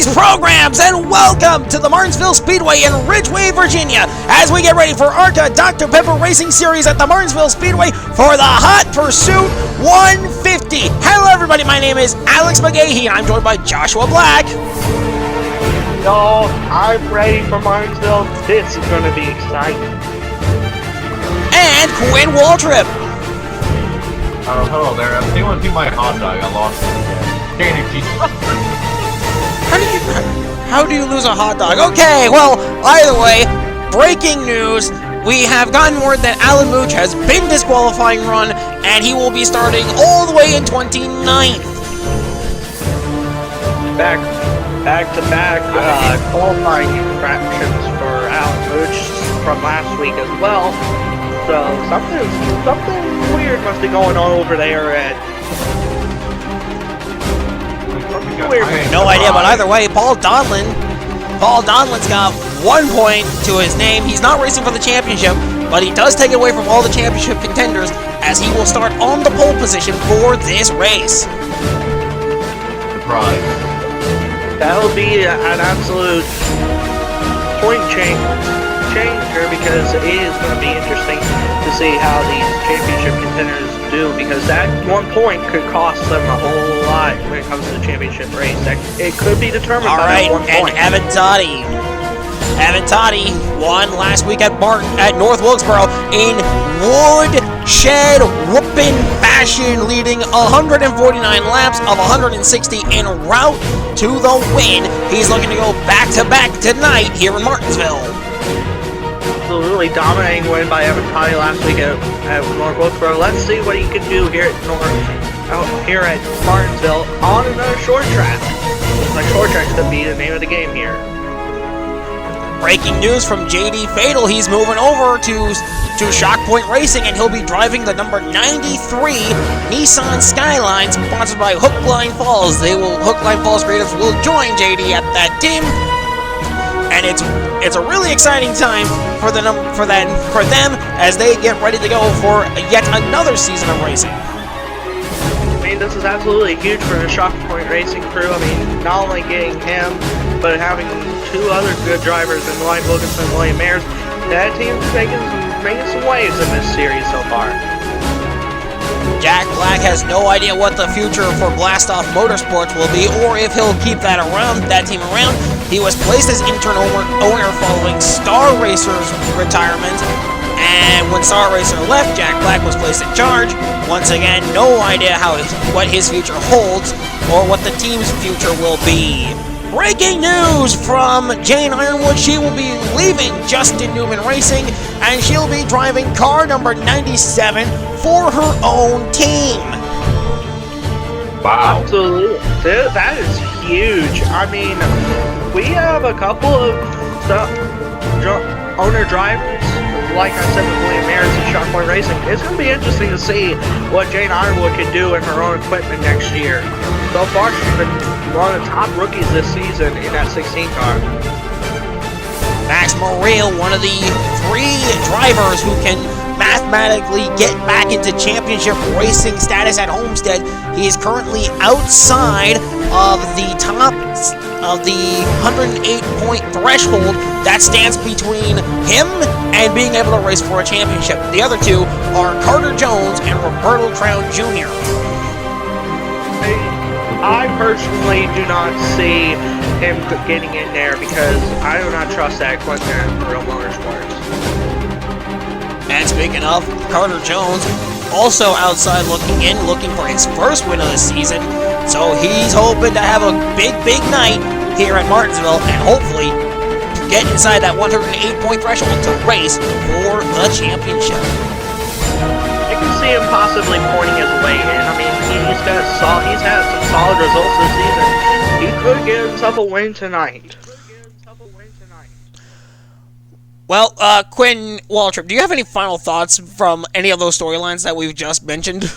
Greetings, programs, and welcome to the Martinsville Speedway in Ridgeway, Virginia, as we get ready for ARCA Dr. Pepper Racing Series at the Martinsville Speedway for the Hot Pursuit 150. Hello, everybody. My name is Alex McGahee, and I'm joined by Joshua Black. Y'all, I'm ready for Martinsville. This is going to be exciting. And Quinn Waltrip. Hello there. I'm doing my hot dog. I lost it again. Dang it, Jesus. How do you lose a hot dog? Okay, well, either way, breaking news. We have gotten word that Alan Mooch has been disqualifying run, and he will be starting all the way in 29th. Back-to-back qualifying infractions for Alan Mooch from last week as well. So something weird must be going on over there at. No idea, but either way, Paul Donlin's got 1 point to his name. He's not racing for the championship, but he does take it away from all the championship contenders, as he will start on the pole position for this race. Surprise. That'll be an absolute point changer, because it is going to be interesting to see how these championship contenders do, because that 1 point could cost them a whole lot when it comes to the championship race. It could be determined by that 1 point. And Evan Toddy won last week at North Wilkesboro in woodshed whooping fashion, leading 149 laps of 160 en route to the win. He's looking to go back-to-back tonight here in Martinsville. Absolutely dominating win by Evan Toddy last week at North Wilkesboro. Let's see what he can do here at Martinsville on another short track. Like, short track's gonna be the name of the game here. Breaking news from JD Fatal. He's moving over to Shock Point Racing, and he'll be driving the number 93 Nissan Skyline, sponsored by Hookline Falls. Hookline Falls creatives will join JD at that team. And it's a really exciting time for them as they get ready to go for yet another season of racing. I mean, this is absolutely huge for the Shock Point Racing crew. I mean, not only getting him, but having two other good drivers in Ryan Wilkinson and William Ayers. That team's making some waves in this series so far. Jack Black has no idea what the future for Blastoff Motorsports will be, or if he'll keep that team around. He was placed as interim owner following Star Racer's retirement, and when Star Racer left, Jack Black was placed in charge. Once again, no idea what his future holds, or what the team's future will be. Breaking news from Jane Ironwood. She will be leaving Justin Newman Racing, and she'll be driving car number 97 for her own team. Wow. Absolutely. That is huge. I mean, we have a couple of owner drivers, like I said, with William Ayers and Shock Point Racing. It's going to be interesting to see what Jane Ironwood can do in her own equipment next year. So far, she's been one of the top rookies this season in that 16 car. Max Morrell, one of the 3 drivers who can mathematically get back into championship racing status at Homestead. He is currently outside of the top of the 108-point threshold that stands between him and being able to race for a championship. The other two are Carter Jones and Roberto Crown Jr. I personally do not see him getting in there, because I do not trust that equipment for Real Motorsports. And speaking of, Carter Jones also outside looking for his first win of the season. So he's hoping to have a big night here at Martinsville, and hopefully get inside that 108-point threshold to race for the championship. I can see him possibly pointing his way in. I mean, he's had some solid results this season. He could get himself a win tonight. Well, Quinn Waltrip, do you have any final thoughts from any of those storylines that we've just mentioned?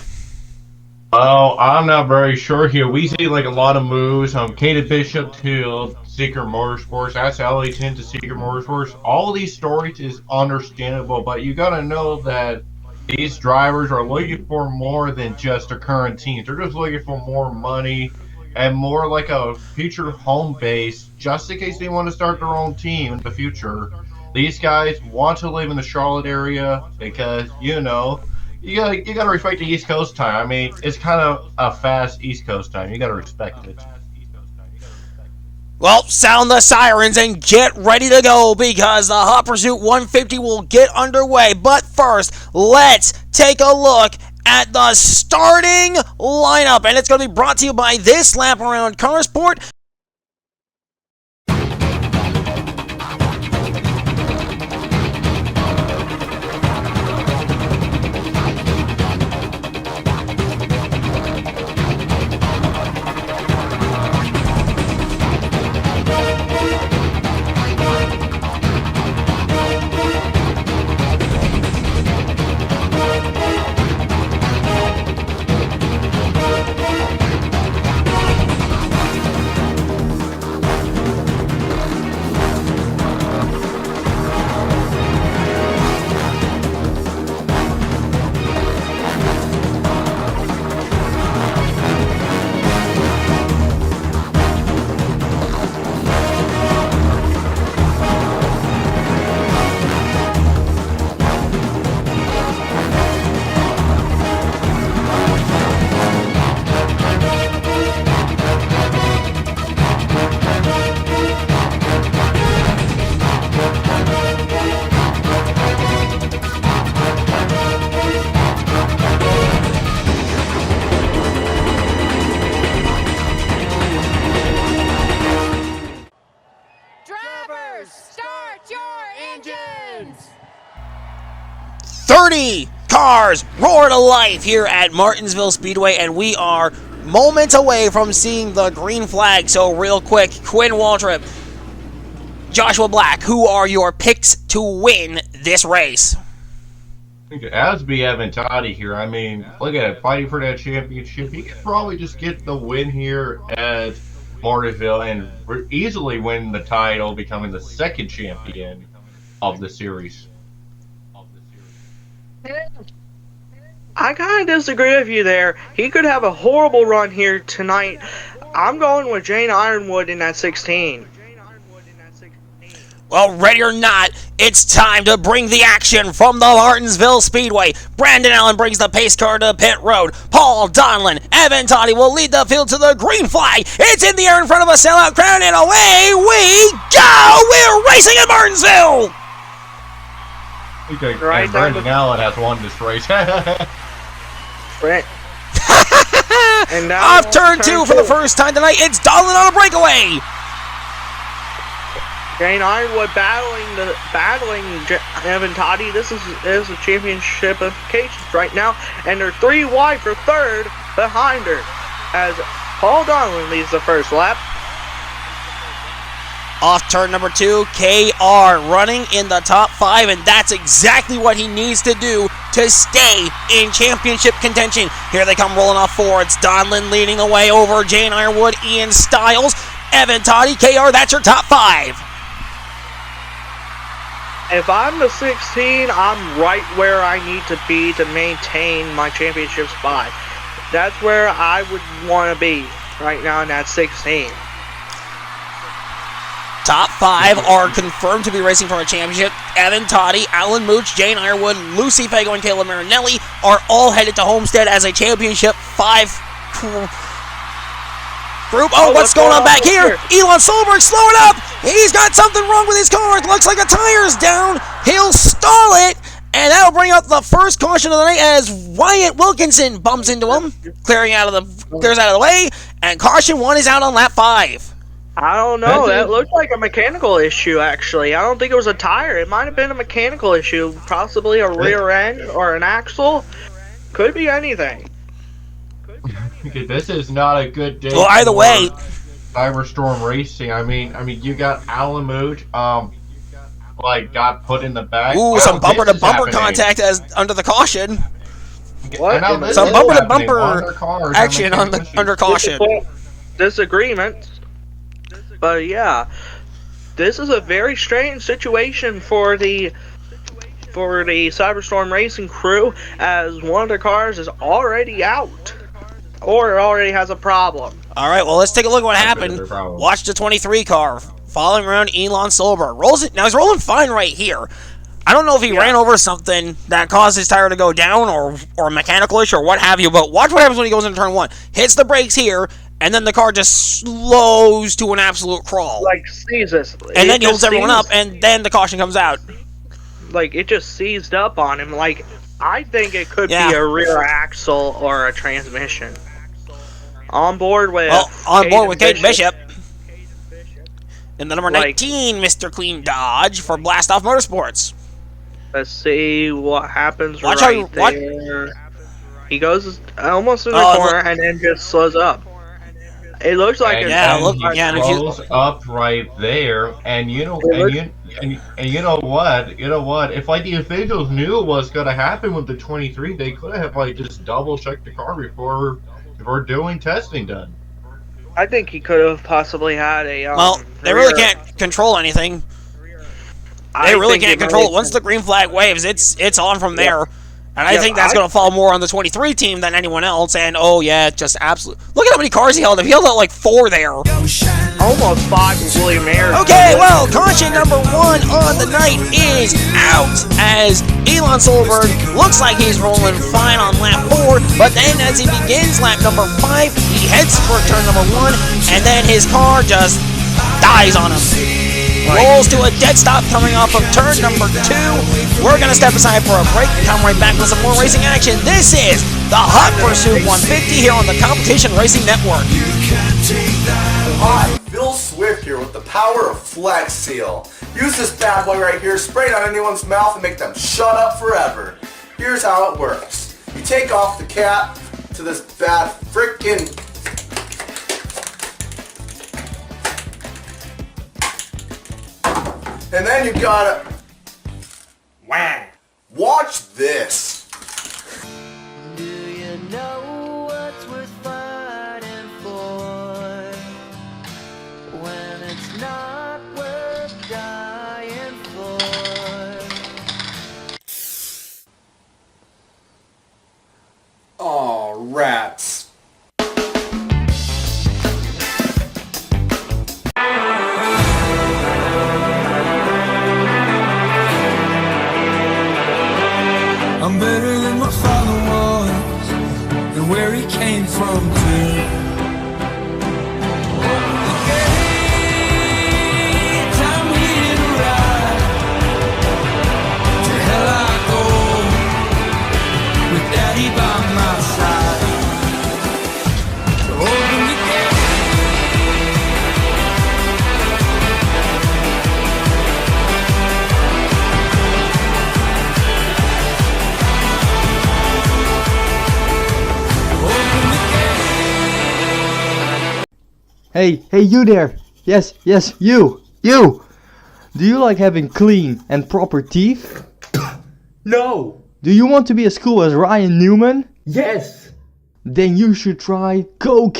Well, I'm not very sure here. We see like a lot of moves from Katie Bishop to Secret Motorsports. That's LA10 to Secret Motorsports. All of these stories is understandable, but you gotta know that these drivers are looking for more than just their current teams. They're just looking for more money and more like a future home base, just in case they want to start their own team in the future. These guys want to live in the Charlotte area because you gotta respect the East Coast time. I mean, it's kind of a fast East Coast time. You gotta respect it. Well, sound the sirens and get ready to go because the Hot Pursuit 150 will get underway. But first, let's take a look at the starting lineup. And it's going to be brought to you by this lap around Carsport. Drivers, start your engines! 30 cars roar to life here at Martinsville Speedway, and we are moments away from seeing the green flag. So real quick, Quinn Waltrip, Joshua Black, who are your picks to win this race? Asby Aventati here. I mean, look at it, fighting for that championship. He could probably just get the win here at Martinsville and easily win the title, becoming the second champion of the series. I kind of disagree with you there. He could have a horrible run here tonight. I'm going with Jane Ironwood in that 16. Well, ready or not, it's time to bring the action from the Martinsville Speedway. Brandon Allen brings the pace car to pit road. Paul Donlin, Aventati will lead the field to the green flag. It's in the air in front of a sellout crowd, and away we go! We're racing in Martinsville! Okay, Right and Brandon Allen has won this race. Brent. And now Off turn 2 for the first time tonight, it's Donlin on a breakaway! Jane Ironwood battling Aventati. This is a championship implications right now, and they're 3 wide for third behind her as Paul Donlin leads the first lap. Off turn number 2, KR running in the top 5, and that's exactly what he needs to do to stay in championship contention. Here they come rolling off forwards. Donlin leading the way over Jane Ironwood, Ian Stiles, Aventati, KR, that's your top 5. If I'm the 16, I'm right where I need to be to maintain my championship spot. That's where I would want to be right now in that 16. Top 5 are confirmed to be racing for a championship. Aventati, Alan Mooch, Jane Ironwood, Lucy Fago, and Kayla Marinelli are all headed to Homestead as a championship 5 group. Oh, what's going on back here? Elon Solberg slowing up. He's got something wrong with his car. It looks like a tire's down. He'll stall it, and that'll bring up the first caution of the night as Wyatt Wilkinson bumps into him, clears out of the way, and caution 1 is out on lap 5. I don't know. That looked like a mechanical issue, actually. I don't think it was a tire. It might have been a mechanical issue. Possibly a rear end or an axle. Could be anything. This is not a good day. Well, either way, Cyberstorm Racing. I mean, you got Alan Mooch, got put in the back. Ooh, some bumper-to-bumper contact as under the caution. What? Some bumper-to-bumper action under caution. Disagreement. But yeah, this is a very strange situation for the Cyberstorm Racing crew, as one of their cars is already out. or it already has a problem. All right, well, let's take a look at what That's happened. their problem. Watch the 23 car following around Elon Solberg. Rolls it. Now, he's rolling fine right here. I don't know if he ran over something that caused his tire to go down or a mechanical issue or what have you, but watch what happens when he goes into turn 1. Hits the brakes here, and then the car just slows to an absolute crawl. Like, seizes. And then he holds everyone up, and then the caution comes out. Like, it just seized up on him. Like, I think it could be Yeah. a rear axle or a transmission. On board with Kate Bishop. And the number Like- 19, Mr. Clean Dodge for Blast Off Motorsports. Let's see what happens Watch how there. He goes almost in the Oh, corner and then just slows up. It looks like And it's Yeah, then look- he yeah, and if you- slows up right there, and you know, and you know what? You know what? If like the officials knew what's gonna happen with the 23, they could have like just double checked the car before doing testing done. I think he could have possibly had a. Well, they really can't control anything. They really can't control it. Once the green flag waves, it's on from there. And I Yeah, think that's going to fall more on the 23 team than anyone else. And, oh, yeah, just absolute. Look at how many cars he held up. He held out like 4 there. Almost 5 with William Ayers. Okay, well, caution number 1 on the night is out as Elon Solberg looks like he's rolling fine on lap 4. But then as he begins lap number 5, he heads for turn number 1. And then his car just dies on him. Rolls to a dead stop coming off of turn number 2. We're going to step aside for a break and come right back with some more racing action. This is the Hot Pursuit 150 here on the Competition Racing Network. Hi, Phil Swift here with the power of Flex Seal. Use this bad boy right here, spray it on anyone's mouth and make them shut up forever. Here's how it works. You take off the cap to this bad frickin' and then you gotta whang. Watch this. Do you know what's worth fighting for when it's not worth dying for? Aw, rats. I'm better than my father was, and where he came from too. Time we didn't ride. To hell I go, with Daddy by my side. So open the gate. Hey, you there! Yes, you! Do you like having clean and proper teeth? No! Do you want to be as cool as Ryan Newman? Yes! Then you should try Coca-Cola!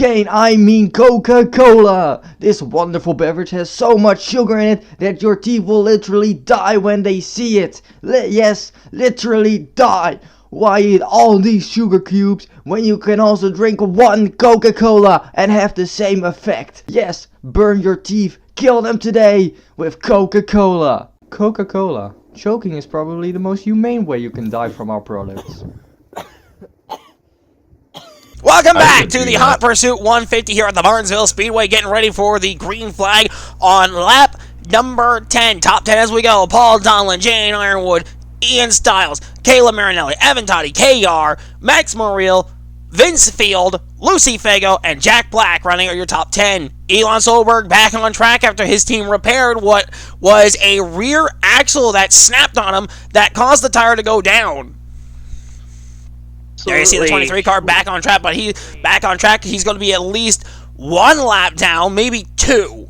This wonderful beverage has so much sugar in it that your teeth will literally die when they see it. Yes, literally die! Why eat all these sugar cubes when you can also drink one Coca-Cola and have the same effect? Yes, burn your teeth, kill them today with Coca-Cola. Coca-Cola. Choking is probably the most humane way you can die from our products. Welcome back to the Hot Pursuit 150 here at the Barnesville Speedway, getting ready for the green flag on lap number 10. Top 10 as we go. Paul Donlin, Jane Ironwood, Ian Stiles, Kayla Marinelli, Evan Toddy, KR, Max Moriel, Vince Field, Lucy Fago, and Jack Black running are your top 10. Elon Solberg back on track after his team repaired what was a rear axle that snapped on him that caused the tire to go down. There you see the 23 car back on track, but he's back on track. He's going to be at least 1 lap down, maybe 2.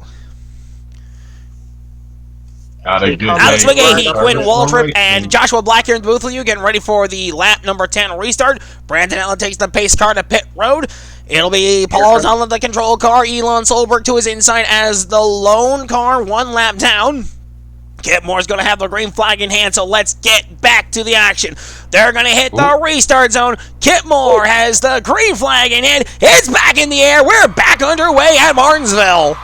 Alex McGahee, Quinn Waltrip, and Joshua Black here in the booth with you, getting ready for the lap number 10 restart. Brandon Allen takes the pace car to pit road. It'll be Paul Donlin, the control car. Elon Solberg to his inside as the lone car, 1 lap down. Kip Moore's going to have the green flag in hand, so let's get back to the action. They're going to hit the restart zone. Kip Moore has the green flag in hand. It's back in the air. We're back underway at Martinsville.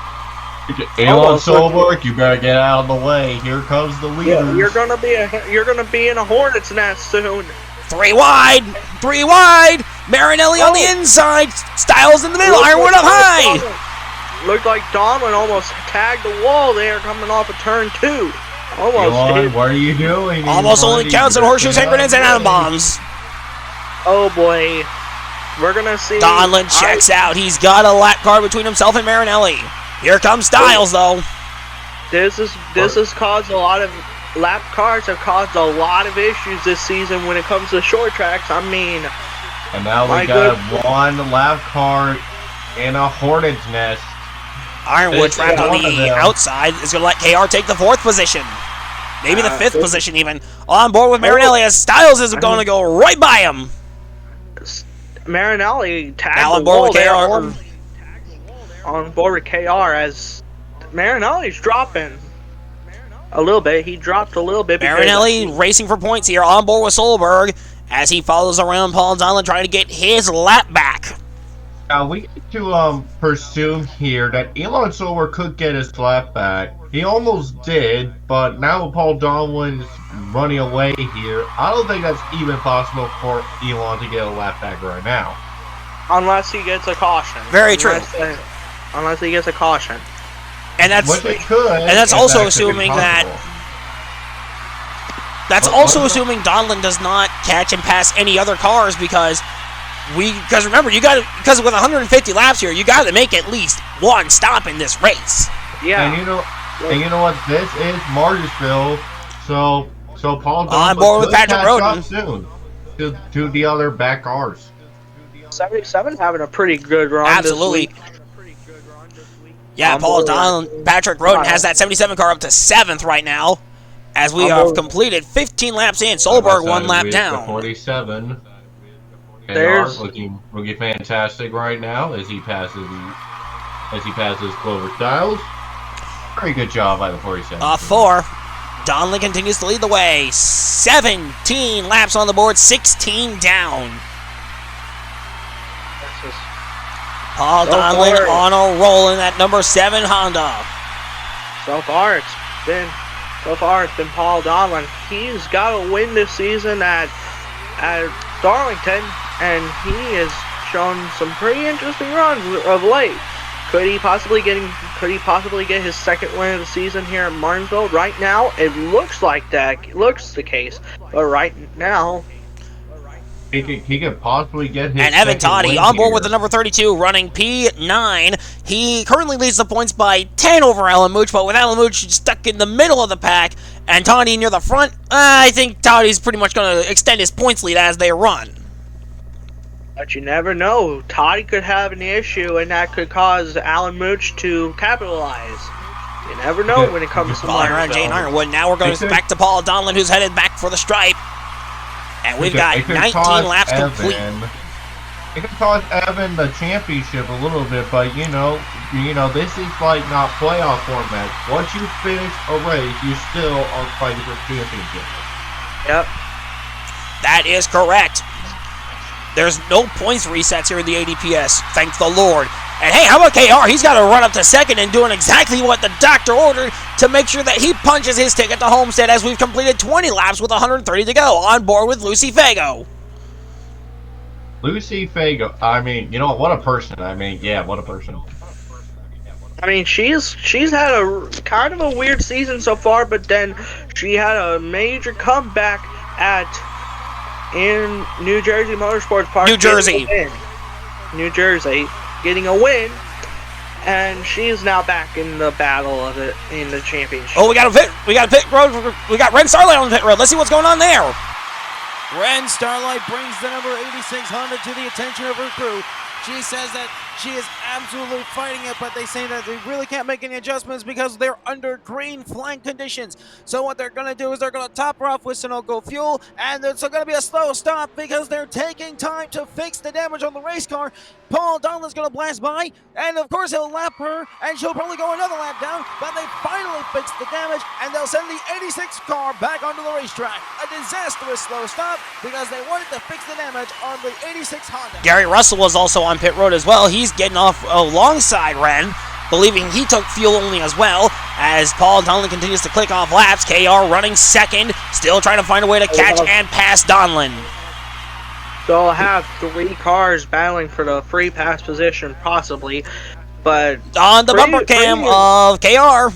Elon Solberg, you better get out of the way. Here comes the leader. Yeah, you're gonna be in a hornet's nest soon. 3 wide. Marinelli on the inside. Styles in the middle. Ironwood up high. Looked like Donlin almost tagged the wall there coming off of turn 2. Almost Elon, what are you doing? Almost only counts on horseshoes, hand grenades, and atom bombs. Oh boy. We're gonna see. Donlin checks out. He's got a lap car between himself and Marinelli. Here comes Styles, though. This has caused a lot of lap cars have caused a lot of issues this season when it comes to short tracks. I mean, and now we got one lap car in a hornet's nest. Ironwood trapped on the outside is going to let KR take the 4th position. Maybe the 5th position even. On board with Marinelli as Styles is going to go right by him. Marinelli tagged now on the board wall with KR. there. On board with KR as Marinelli's dropping a little bit. He dropped a little bit. Marinelli racing for points here on board with Solberg as he follows around Paul Donlin trying to get his lap back. Now we need to presume here that Elon Solberg could get his lap back. He almost did, but now Paul Donlin's running away here. I don't think that's even possible for Elon to get a lap back right now. Unless he gets a caution. Very true. Unless he gets a caution. And that's also assuming that assuming Donlin does not catch and pass any other cars because remember because with 150 laps here, you got to make at least one stop in this race. Yeah. And you know what this is? Martinsville. So Paul Donlin on board with Patrick Roden soon to the other back cars. 77 having a pretty good run. Absolutely. This week. Yeah, Paul Donlin, Patrick Roden has that 77 car up to 7th right now, as we have completed 15 laps in. Solberg 1 lap down. 47. There's looking fantastic right now as he passes Clover Styles. Very good job by the 47. 4. Donlin continues to lead the way. 17 laps on the board, 16 down. Paul Donlin on a roll in that number 7 Honda. So far it's been Paul Donlin. He's got a win this season at Darlington, and he has shown some pretty interesting runs of late. Could he possibly get his 2nd win of the season here at Martinsville? Right now, it looks like that. It looks the case, but right now. He could possibly get his. And Evan Toddy on board with the number 32, running P9. He currently leads the points by 10 over Alan Mooch, but with Alan Mooch stuck in the middle of the pack and Toddy near the front, I think Toddy's pretty much going to extend his points lead as they run. But you never know. Toddy could have an issue, and that could cause Alan Mooch to capitalize. You never know when it comes to following around Jane Ironwood. Now we're going back to Paul Donlin, who's headed back for the stripe. And we've got 19 laps complete. It could cost Evan the championship a little bit, but you know, this is like not playoff format. Once you finish a race, you still are fighting for championship. Yep. That is correct. There's no points resets here in the ADPS, thank the Lord. And hey, how about KR? He's got to run up to 2nd and doing exactly what the doctor ordered to make sure that he punches his ticket to Homestead as we've completed 20 laps with 130 to go. On board with Lucy Fago. Lucy Fago. I mean, you know, what a person. I mean, yeah, what a person. I mean, she's had a kind of a weird season so far, but then she had a major comeback in New Jersey Motorsports Park. New Jersey, getting a win, and she's now back in the battle of it in the championship. Oh, we got a pit road. We got Ren Starlight on the pit road. Let's see what's going on there. Ren Starlight brings the number 86 Honda to the attention of her crew. She says that She is absolutely fighting it, but they say that they really can't make any adjustments because they're under green flank conditions. So what they're going to do is they're going to top her off with Sunoco fuel, and it's going to be a slow stop because they're taking time to fix the damage on the race car. Paul Donlan's going to blast by, and of course he'll lap her, and she'll probably go another lap down, but they finally fixed the damage, and they'll send the 86 car back onto the racetrack. A disastrous slow stop because they wanted to fix the damage on the 86 Honda. Gary Russell was also on pit road as well. He's getting off alongside Ren, believing he took fuel only as well, as Paul Donlan continues to click off laps. KR running second, still trying to find a way to catch and pass Donlan. They'll have 3 cars battling for the free pass position, possibly, but on the bumper cam of KR.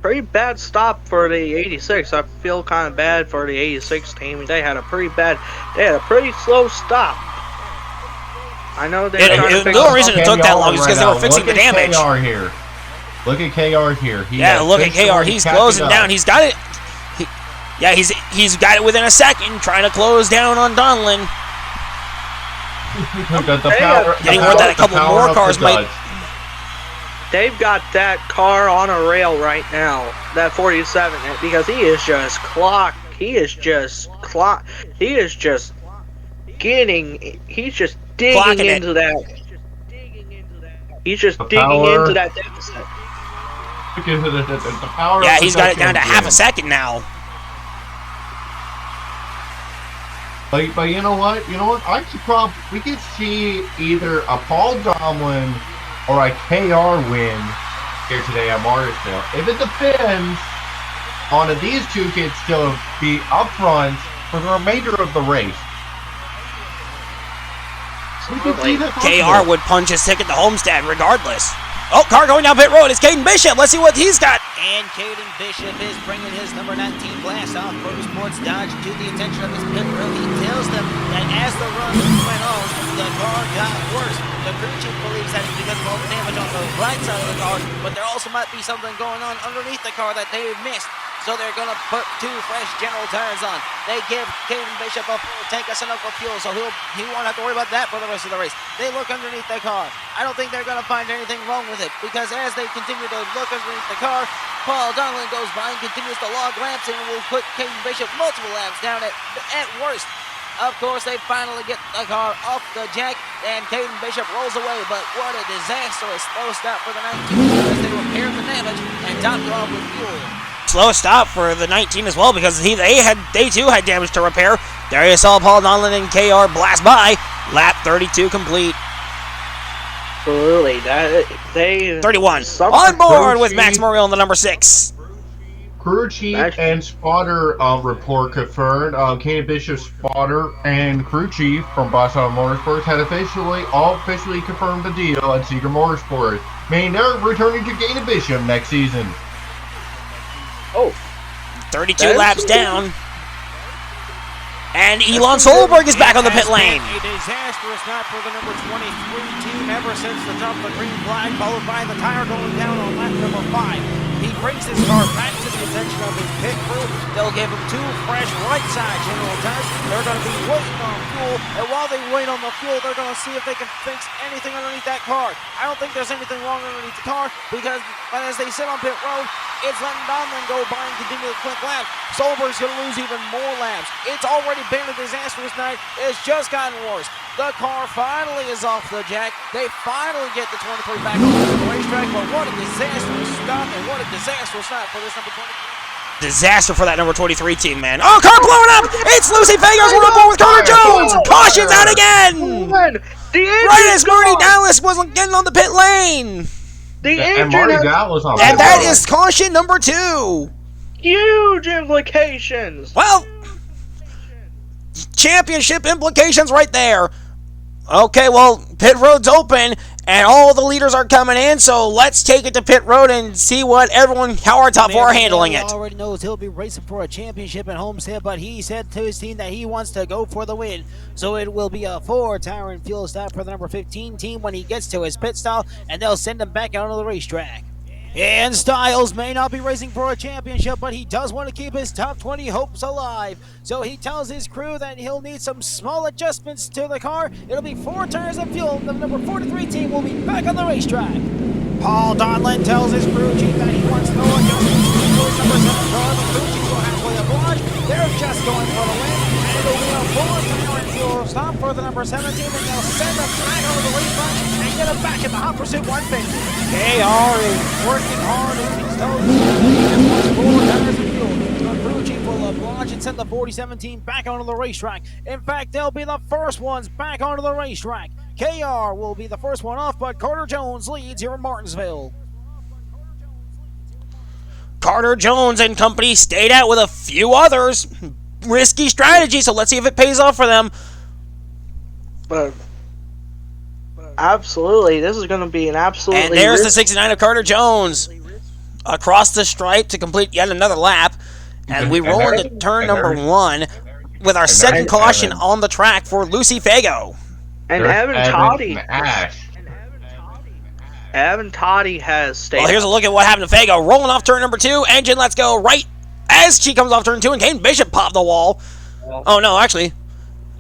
Pretty bad stop for the 86. I feel kind of bad for the 86 team. They had a pretty slow stop. I know they. The only reason it took that long is because they were fixing the damage. Look at KR here. Look at KR. He's closing down. He's got it. He's got it within a second, trying to close down on Donlan. Getting word that a couple more cars might. They've got that car on a rail right now, that 47, because he is just clocked. He is just digging into that. He's just digging into that deficit. Yeah, he's got it down to half a second now. But you know what? We could see either a Paul Donlan or a KR win here today at Martinsville. If it depends on if these two kids still be up front for the remainder of the race. KR would punch his ticket to Homestead regardless. Oh, car going down pit road. It's Caden Bishop. Let's see what he's got. And Caden Bishop is bringing his number 19 blast off Motorsports Dodge to the attention of his pit crew. He tells them that as the run went on, the car got worse. The crew chief believes that it's because of all the damage on the right side of the car, but there also might be something going on underneath the car that they missed. So they're going to put 2 fresh General tires on. They give Caden Bishop a full tank of Sunoco fuel, so he won't have to worry about that for the rest of the race. They look underneath the car. I don't think they're going to find anything wrong with it, because as they continue to look underneath the car, Paul Donlan goes by and continues to log laps and will put Caden Bishop multiple laps down at worst. Of course, they finally get the car off the jack, and Caden Bishop rolls away, but what a disastrous slow stop for the 19 as they repaired the damage and topped off with fuel. Slow stop for the 19 as well, because they too had damage to repair. There you saw Paul Donlan and KR blast by. Lap 32 complete. Absolutely, 31 on board with Max Morial in the number 6. Crew chief and spotter report confirmed. Caden Bishop, spotter, and crew chief from Blast Off Motorsports had all officially confirmed the deal at Seeger Motorsports, meaning they're returning to Caden Bishop next season. 32 laps down. And Elon Solberg is back on the pit lane. A disastrous night for the number 23 team ever since the jump of the green flag, followed by the tire going down on lap number 5. He brings his car back to the attention of his pit crew. They'll give him 2 fresh right side General tires. They're going to be waiting on fuel, and while they wait on the fuel, they're going to see if they can fix anything underneath that car. I don't think there's anything wrong underneath the car, because as they sit on pit road, it's letting Donlan go by and continue to quick laps. Solberg's going to lose even more laps. It's already been a disastrous night. It's just gotten worse. The car finally is off the jack. They finally get the 23 back on the racetrack, but what a disastrous stop and what a disastrous night for this number 23. Disaster for that number 23 team, man. Oh, car blowing up! It's Lucy Fagers. We're on board with Carter Jones. Caution's out again. Right as Marty Dallas was getting on the pit lane. And Marty Dallas on and that is caution number 2. Huge implications. Well, championship implications right there. Okay, well, pit road's open, and all the leaders are coming in, so let's take it to pit road and see how our top 4 are handling it. Already knows he'll be racing for a championship at Homestead, but he said to his team that he wants to go for the win. So it will be a 4 tire and fuel stop for the number 15 team when he gets to his pit stop, and they'll send him back out on the racetrack. And Styles may not be racing for a championship, but he does want to keep his top 20 hopes alive. So he tells his crew that he'll need some small adjustments to the car. It'll be 4 tires of fuel. The number 43 team will be back on the racetrack. Paul Donlin tells his crew chief that he wants no adjustments to his number 7 car. The crew chief will halfway oblige. They're just going for the win. And it'll be a 4-tire and fuel stop for the number 7 team, and they'll send them back over the racetrack and get them back in the Hot Pursuit 150. KR is working hard and he's told us 4 tires of fuel. The crew chief will oblige and send the 47 team back onto the racetrack. In fact, they'll be the first ones back onto the racetrack. KR will be the first one off, but Carter Jones leads here in Martinsville. Carter Jones and company stayed out with a few others. Risky strategy, so let's see if it pays off for them. But absolutely, this is going to be an absolutely. And there's the 69 of Carter Jones across the stripe to complete yet another lap. And we roll into turn number 1 with our second caution on the track for Lucy Fago. And Evan Toddy. Evan Toddy has stayed. Well, here's a look at what happened to Fago. Rolling off turn number 2. Engine, let's go right as she comes off turn 2. And Kane Bishop popped the wall. Oh, no, actually.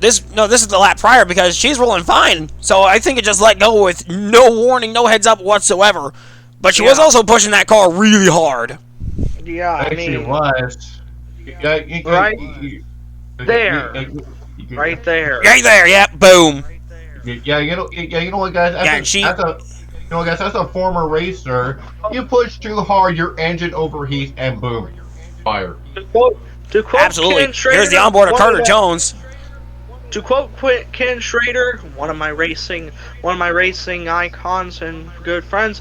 This is the lap prior because she's rolling fine. So I think it just let go with no warning, no heads up whatsoever. But she was also pushing that car really hard. Yeah, I mean. She was. Right there. Right there. Right there, yeah, boom. Yeah, you know what, guys? As a former racer, you push too hard, your engine overheats, and boom, fire. To quote Absolutely. Ken Schrader, Here's the onboard of Carter Jones. To quote Ken Schrader, one of my racing icons and good friends,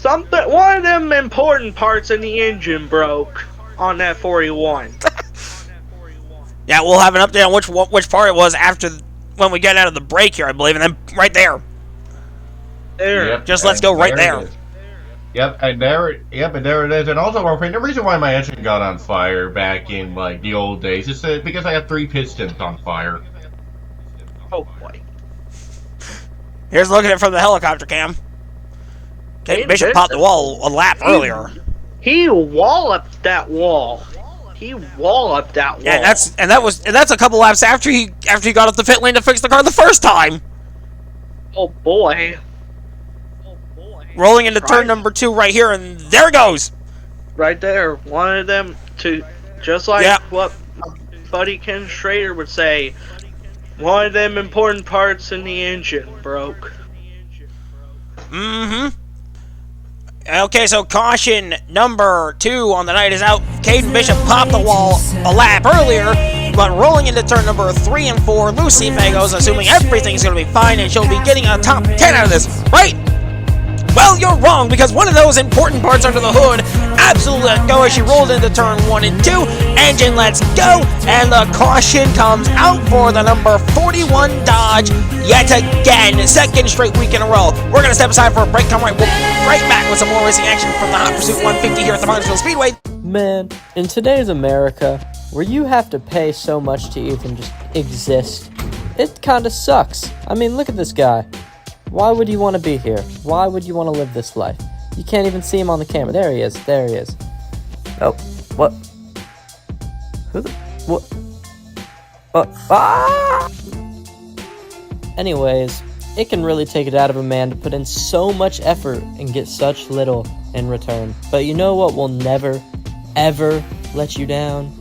one of them important parts in the engine broke on that 41. Yeah, we'll have an update on which part it was after when we get out of the break here, I believe, and then right there. Yep, just let's go right there. Yep, and there it is. And also, the reason why my engine got on fire back in like the old days is because I have 3 pistons on fire. Oh boy! Here's looking at it from the helicopter cam. Kate Bishop popped the wall a lap earlier. He walloped that wall. He walloped that wall. Yeah, that's a couple laps after he got up the pit lane to fix the car the first time. Oh boy! Rolling into turn number 2 right here, and there it goes. Right there, wanted them to just like what my buddy Ken Schrader would say. One of them important parts in the engine broke. Mm-hmm. Okay, so caution number 2 on the night is out. Caden Bishop popped the wall a lap earlier, but rolling into turn number 3 and 4, Lucy Fago's assuming everything's going to be fine and she'll be getting a top 10 out of this, right? Well, you're wrong, because one of those important parts under the hood absolutely let go as she rolled into turn 1 and 2. Engine lets go, and the caution comes out for the number 41 Dodge yet again. Second straight week in a row. We're going to step aside for a break. Come right, we'll be right back with some more racing action from the Hot Pursuit 150 here at the Martinsville Speedway. Man, in today's America, where you have to pay so much to even just exist, it kind of sucks. I mean, look at this guy. Why would you want to be here? Why would you want to live this life? You can't even see him on the camera. There he is. There he is. Oh, what? Who the? What? Ah! Anyways, it can really take it out of a man to put in so much effort and get such little in return. But you know what will never, ever let you down?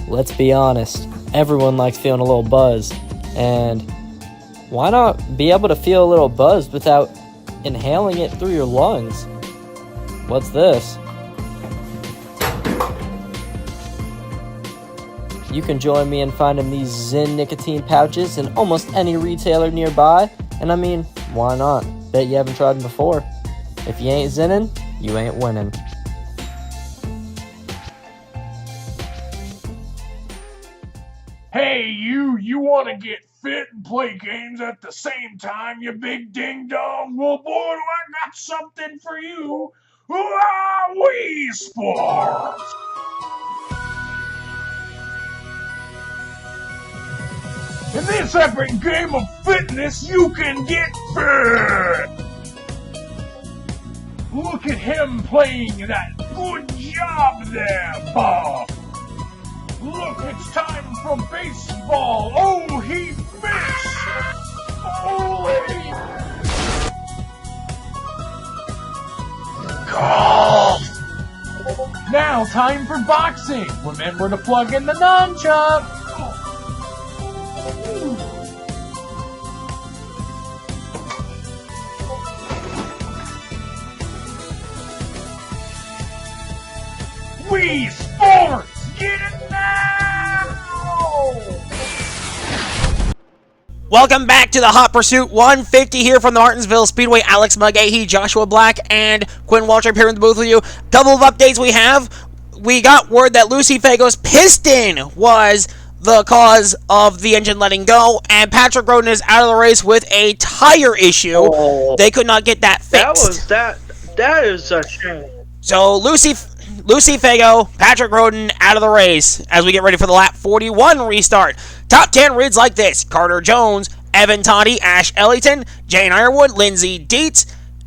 Let's be honest. Everyone likes feeling a little buzz. And why not be able to feel a little buzz without inhaling it through your lungs? What's this? You can join me in finding these Zyn nicotine pouches in almost any retailer nearby. And I mean, why not? Bet you haven't tried them before. If you ain't Zinning, you ain't winning. Hey, you want to get fit and play games at the same time, you big ding-dong? Well, boy, do I got something for you. Wii Sports! In this epic game of fitness, you can get fit! Look at him playing that good job there, Bob. Look, it's time for baseball. Oh, he missed. Holy. Golf. Now, time for boxing. Remember to plug in the nunchuck. Wii Sports, get it now! Welcome back to the Hot Pursuit 150 here from the Martinsville Speedway. Alex Mugahe, Joshua Black, and Quinn Waltrip here with both of you. Couple of updates we have. We got word that Lucy Fago's piston was the cause of the engine letting go, and Patrick Roden is out of the race with a tire issue. Oh. They could not get that fixed. That is a shame. So Lucy Fago, Patrick Roden out of the race as we get ready for the lap 41 restart. Top 10 reads like this: Carter Jones, Evan Toddy, Ash Ellington, Jane Ironwood, Lindsay Dietz.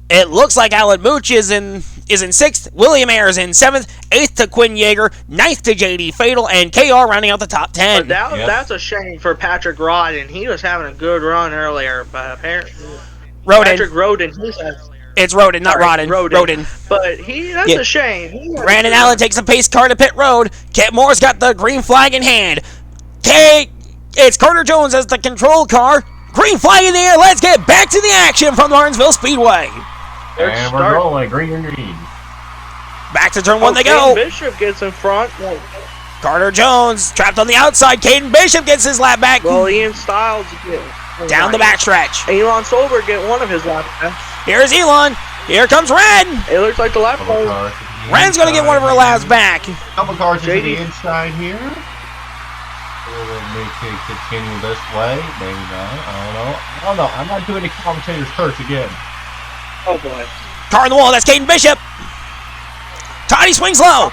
It looks like Alan Mooch is in 6th, William Ayers in 7th, 8th to Quinn Yeager, 9th to JD Fatal, and KR rounding out the top 10. That's a shame for Patrick Rodden. He was having a good run earlier, but apparently Patrick Roden, it's Roden, not Rodden. Roden. But that's a shame. Brandon Allen takes the pace car to pit road. Kent Moore's got the green flag in hand. It's Carter Jones as the control car. Green flag in the air. Let's get back to the action from the Martinsville Speedway. And we're rolling green. Back to turn 1 they go. Bishop gets in front. Carter Jones trapped on the outside. Caden Bishop gets his lap back. Well, Ian Stiles down the backstretch. Elon Solberg get one of his lap backs. Here's Elon. Here comes Ren. It looks like the lap car. Ren's going to get one of her laps back. Couple cars to the inside here. Let me continue this way. Maybe not. I don't know. I'm not doing the commentator's curse again. Oh boy. Car in the wall. That's Caden Bishop. Toddy swings low.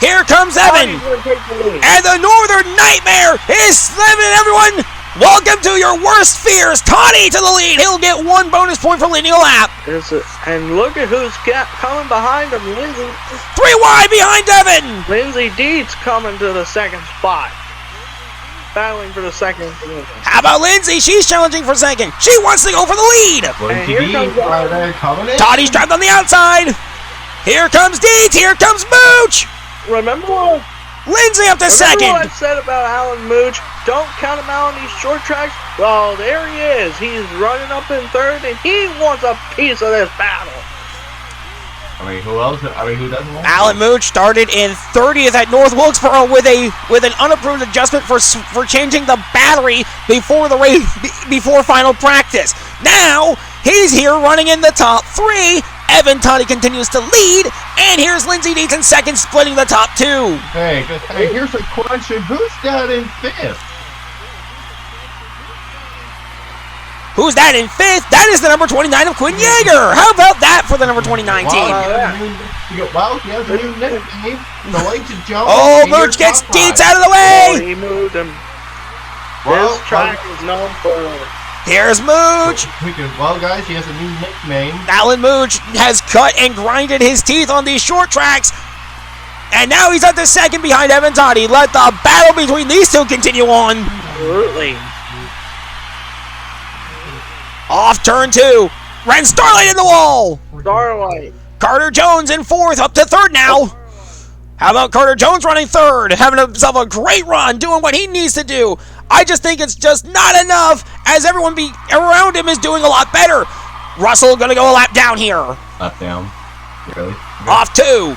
Here comes Evan. And the Northern Nightmare is slamming everyone. Welcome to your worst fears. Toddy to the lead. He'll get 1 bonus point for leading a lap. And look at who's coming behind him. Lindsay. 3 wide behind Evan. Lindsay Dietz coming to the second spot. Battling for the second. How about Lindsay? She's challenging for second. She wants to go for the lead. And here comes Toddy's trapped on the outside. Here comes Dietz. Here comes Mooch. Remember what Lindsay up to second. What I said about Alan Mooch? Don't count him out on these short tracks. Well, there he is. He's running up in 3rd, and he wants a piece of this battle. Who else? Who doesn't want Alan Mooch started in 30th at North Wilkesboro with an unapproved adjustment for changing the battery before the race, before final practice. Now he's here running in the top 3. Evan Toddy continues to lead, and here's Lindsay Dietz in second, splitting the top 2. Hey, here's a question: who's that in 5th? Who's that in 5th? That is the number 29 of Quinn Yeager. How about that for the number 29 team? Well, he has a new nickname. The Lake to Jones. Oh, Mooch gets Dietz out of the way. He moved him. This track is known for. Here's Mooch. Well, guys, he has a new nickname. Alan Mooch has cut and grinded his teeth on these short tracks. And now he's at the second behind Evan Toddy. Let the battle between these two continue on. Absolutely. Off turn 2. Ren Starlight in the wall. Starlight. Carter Jones in 4th, up to 3rd now. How about Carter Jones running 3rd, having himself a great run, doing what he needs to do. I just think it's just not enough, as everyone around him is doing a lot better. Russell going to go a lap down here. Lap down. Really? Off 2.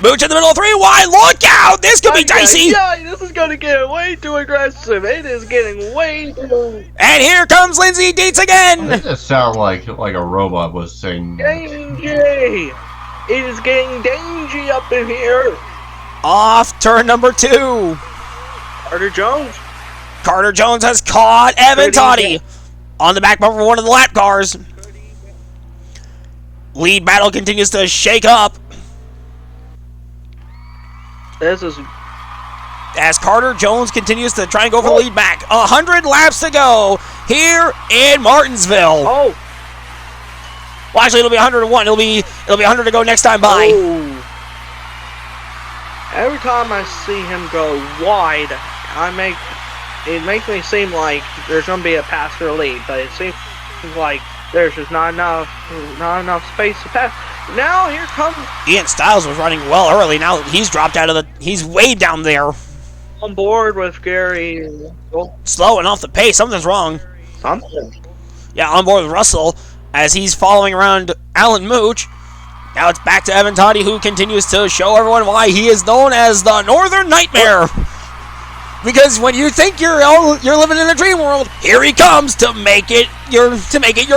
Mooch in the middle of 3 wide. Look out! This could be dicey. Yeah, this is going to get way too aggressive. It is getting way too. And here comes Lindsay Dietz again. This just sounds like a robot was saying. Dangy. It is getting dangy up in here. Off turn number 2. Carter Jones. Carter Jones has caught Evan Toddy on the back bumper of one of the lap cars. Lead battle continues to shake up. This is as Carter Jones continues to try and go for the lead back. 100 laps to go here in Martinsville. Oh. Well, actually, it'll be 101. It'll be 100 to go next time by. Oh. Every time I see him go wide, it makes me seem like there's gonna be a pass or lead, but it seems like there's just not enough space to pass. Now here comes Ian Styles was running well early. Now he's dropped out of the. He's way down there. On board with Gary. Slowing off the pace. Something's wrong. Something. Yeah, on board with Russell as he's following around Alan Mooch. Now it's back to Evan Toddy, who continues to show everyone why he is known as the Northern Nightmare. Because when you think you're living in a dream world, here he comes to make it your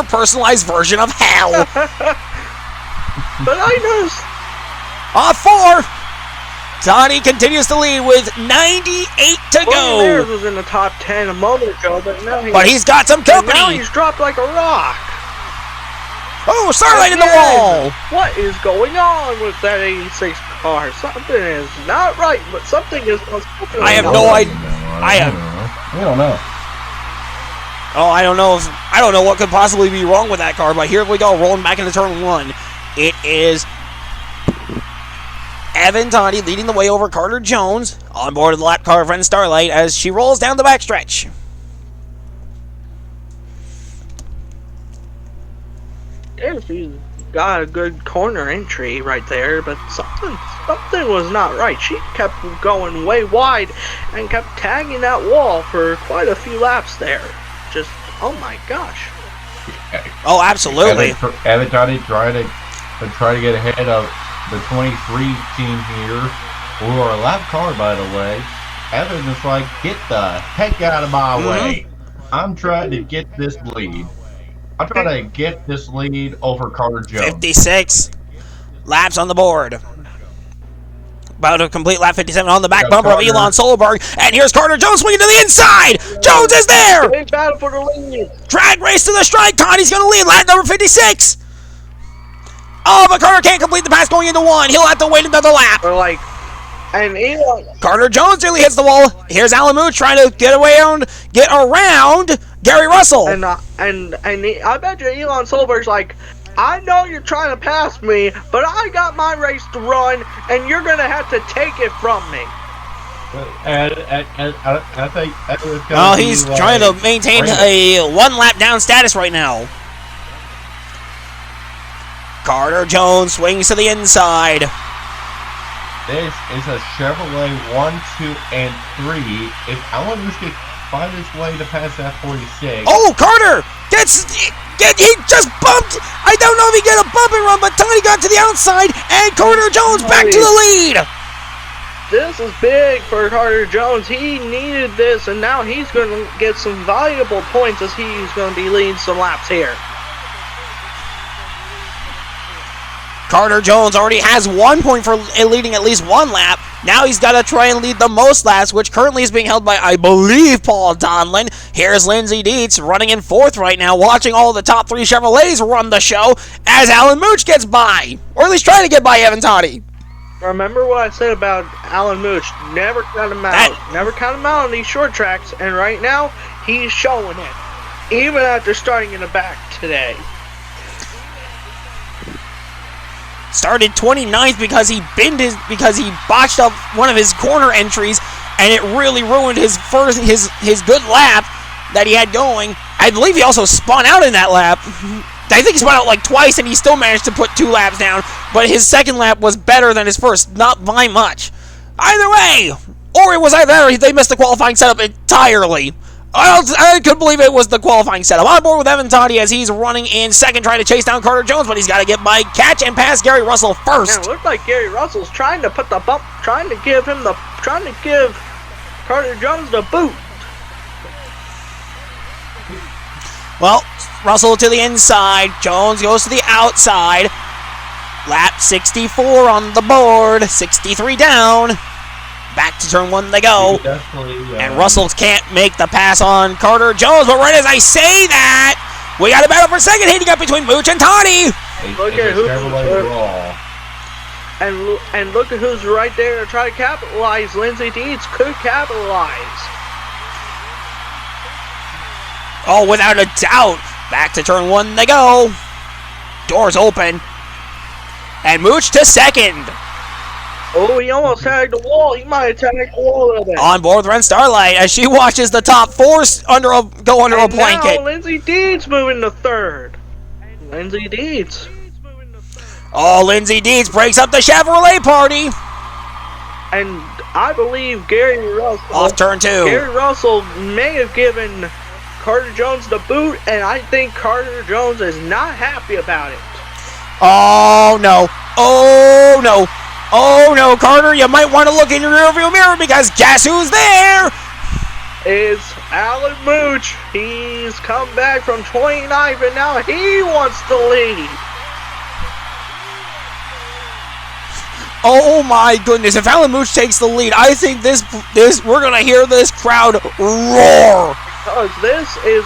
personalized version of hell. But I noticed. Off 4. Toddy continues to lead with 98 to go. Bears was in the top 10 a moment ago, but now he's got some company. Now he's dropped like a rock. Oh, Starlight in the wall. What is going on with that 86 car? Something is not right, but something is. I have no idea. We don't know. Oh, I don't know what could possibly be wrong with that car, but here we go, rolling back into turn 1. It is Evan Toddy leading the way over Carter Jones on board of the lap car friend Starlight as she rolls down the backstretch. Yeah, she's got a good corner entry right there, but something was not right. She kept going way wide and kept tagging that wall for quite a few laps there. Just, oh my gosh. Oh, absolutely. Evan Toddy try to get ahead of the 23 team here, who are a lap car, by the way. Evan is like, get the heck out of my way. I'm trying to get this lead. I'm trying to get this lead over Carter Jones. 56 laps on the board. About to complete lap 57 on the back bumper of Elon Solberg. And here's Carter Jones swinging to the inside. Jones is there. Big battle for the lead. Drag race to the strike. Toddy's going to lead. Lap number 56. Oh, but Carter can't complete the pass going into 1. He'll have to wait another lap. And Elon. Carter Jones nearly hits the wall. Here's Alan Mooch trying to get around Gary Russell. And I bet you Elon Solberg's like, I know you're trying to pass me, but I got my race to run, and you're gonna have to take it from me. I think that was he's trying to maintain a 1 lap down status right now. Carter Jones swings to the inside. This is a Chevrolet 1, 2, and 3. If Alan Mooch could find his way to pass that 46. Oh, Carter! He just bumped! I don't know if he got a bump and run, but Toddy got to the outside, and Carter Jones back to the lead! This is big for Carter Jones. He needed this, and now he's going to get some valuable points as he's going to be leading some laps here. Carter Jones already has 1 point for leading at least 1 lap. Now he's got to try and lead the most laps, which currently is being held by, I believe, Paul Donlin. Here's Lindsey Dietz running in 4th right now, watching all the top 3 Chevrolets run the show as Alan Mooch gets by, or at least trying to get by Evan Toddy. Remember what I said about Alan Mooch? Never count him out. Never count him out on these short tracks, and right now, he's showing it. Even after starting in the back today. Started 29th because he botched up one of his corner entries, and it really ruined his good lap that he had going. I believe he also spun out in that lap. I think he spun out like twice, and he still managed to put 2 laps down, but his second lap was better than his first, not by much. Either way, or it was either they missed the qualifying setup entirely. I couldn't believe it was the qualifying setup. On board with Evan Toddy as he's running in 2nd, trying to chase down Carter Jones, but he's got to get by, catch, and pass Gary Russell first. Yeah, it looked like Gary Russell's trying to put the bump, trying to give Carter Jones the boot. Well, Russell to the inside. Jones goes to the outside. Lap 64 on the board. 63 down. Back to turn 1 they go. And Russell can't make the pass on Carter Jones. But right as I say that, we got a battle for second heating up between Mooch and Toddy. Look at and look at who's right there to try to capitalize. Lindsey Dietz could capitalize. Oh, without a doubt. Back to turn 1 they go. Doors open. And Mooch to second. Oh, he almost tagged the wall. He might have tagged the wall a little bit. On board with Ren Starlight as she watches the top four go under a blanket. Now Lindsay Deeds moving to third. Lindsay Deeds. Oh, Lindsay Deeds breaks up the Chevrolet party. And I believe Gary Russell. Off turn 2. Gary Russell may have given Carter Jones the boot, and I think Carter Jones is not happy about it. Oh, no. Oh, no. Oh, no, Carter, you might want to look in your rearview mirror because guess who's there? Is Alan Mooch. He's come back from 29th, and now he wants to lead. Oh my goodness! If Alan Mooch takes the lead, I think this we're gonna hear this crowd roar. Because this is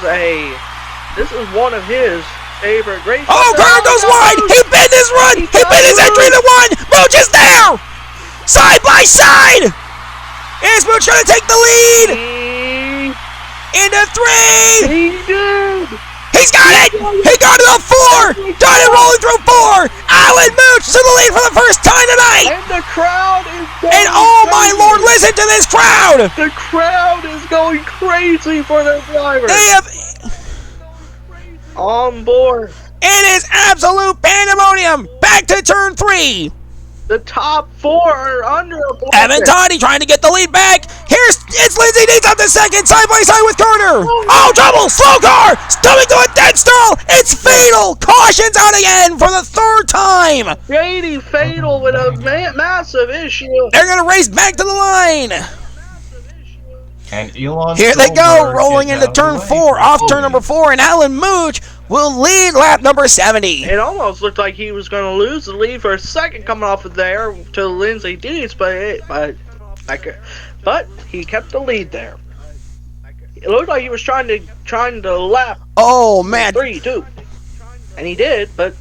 one of his favorite races. Oh, Carter goes wide. He bit his run. He bit his entry to one. Mooch is there, side by side. Is Mooch trying to take the lead? Into 3. He did. He's got it! He got it on 4! Got it rolling through 4! Alan Mooch to the lead for the first time tonight! And the crowd is going And oh crazy. my lord, listen to this crowd! The crowd is going crazy for their driver. They have... On board. It is absolute pandemonium! Back to turn 3! The top 4 are under a blanket. Evan Toddy trying to get the lead back. It's Lindsay Deeds up to second, side by side with Carter. Oh, trouble! Slow car! Coming to a dead stall! It's fatal! Caution's out again for the 3rd time! Shady Fatal with a massive issue. They're gonna race back to the line! And Elon Here they go, Goldberg rolling is into out of the turn way. 4, off turn number 4, and Alan Mooch will lead lap number 70. It almost looked like he was going to lose the lead for a second coming off of there to Lindsay Deeds, but he kept the lead there. It looked like he was trying to lap. Oh man, 3 too, and he did, but.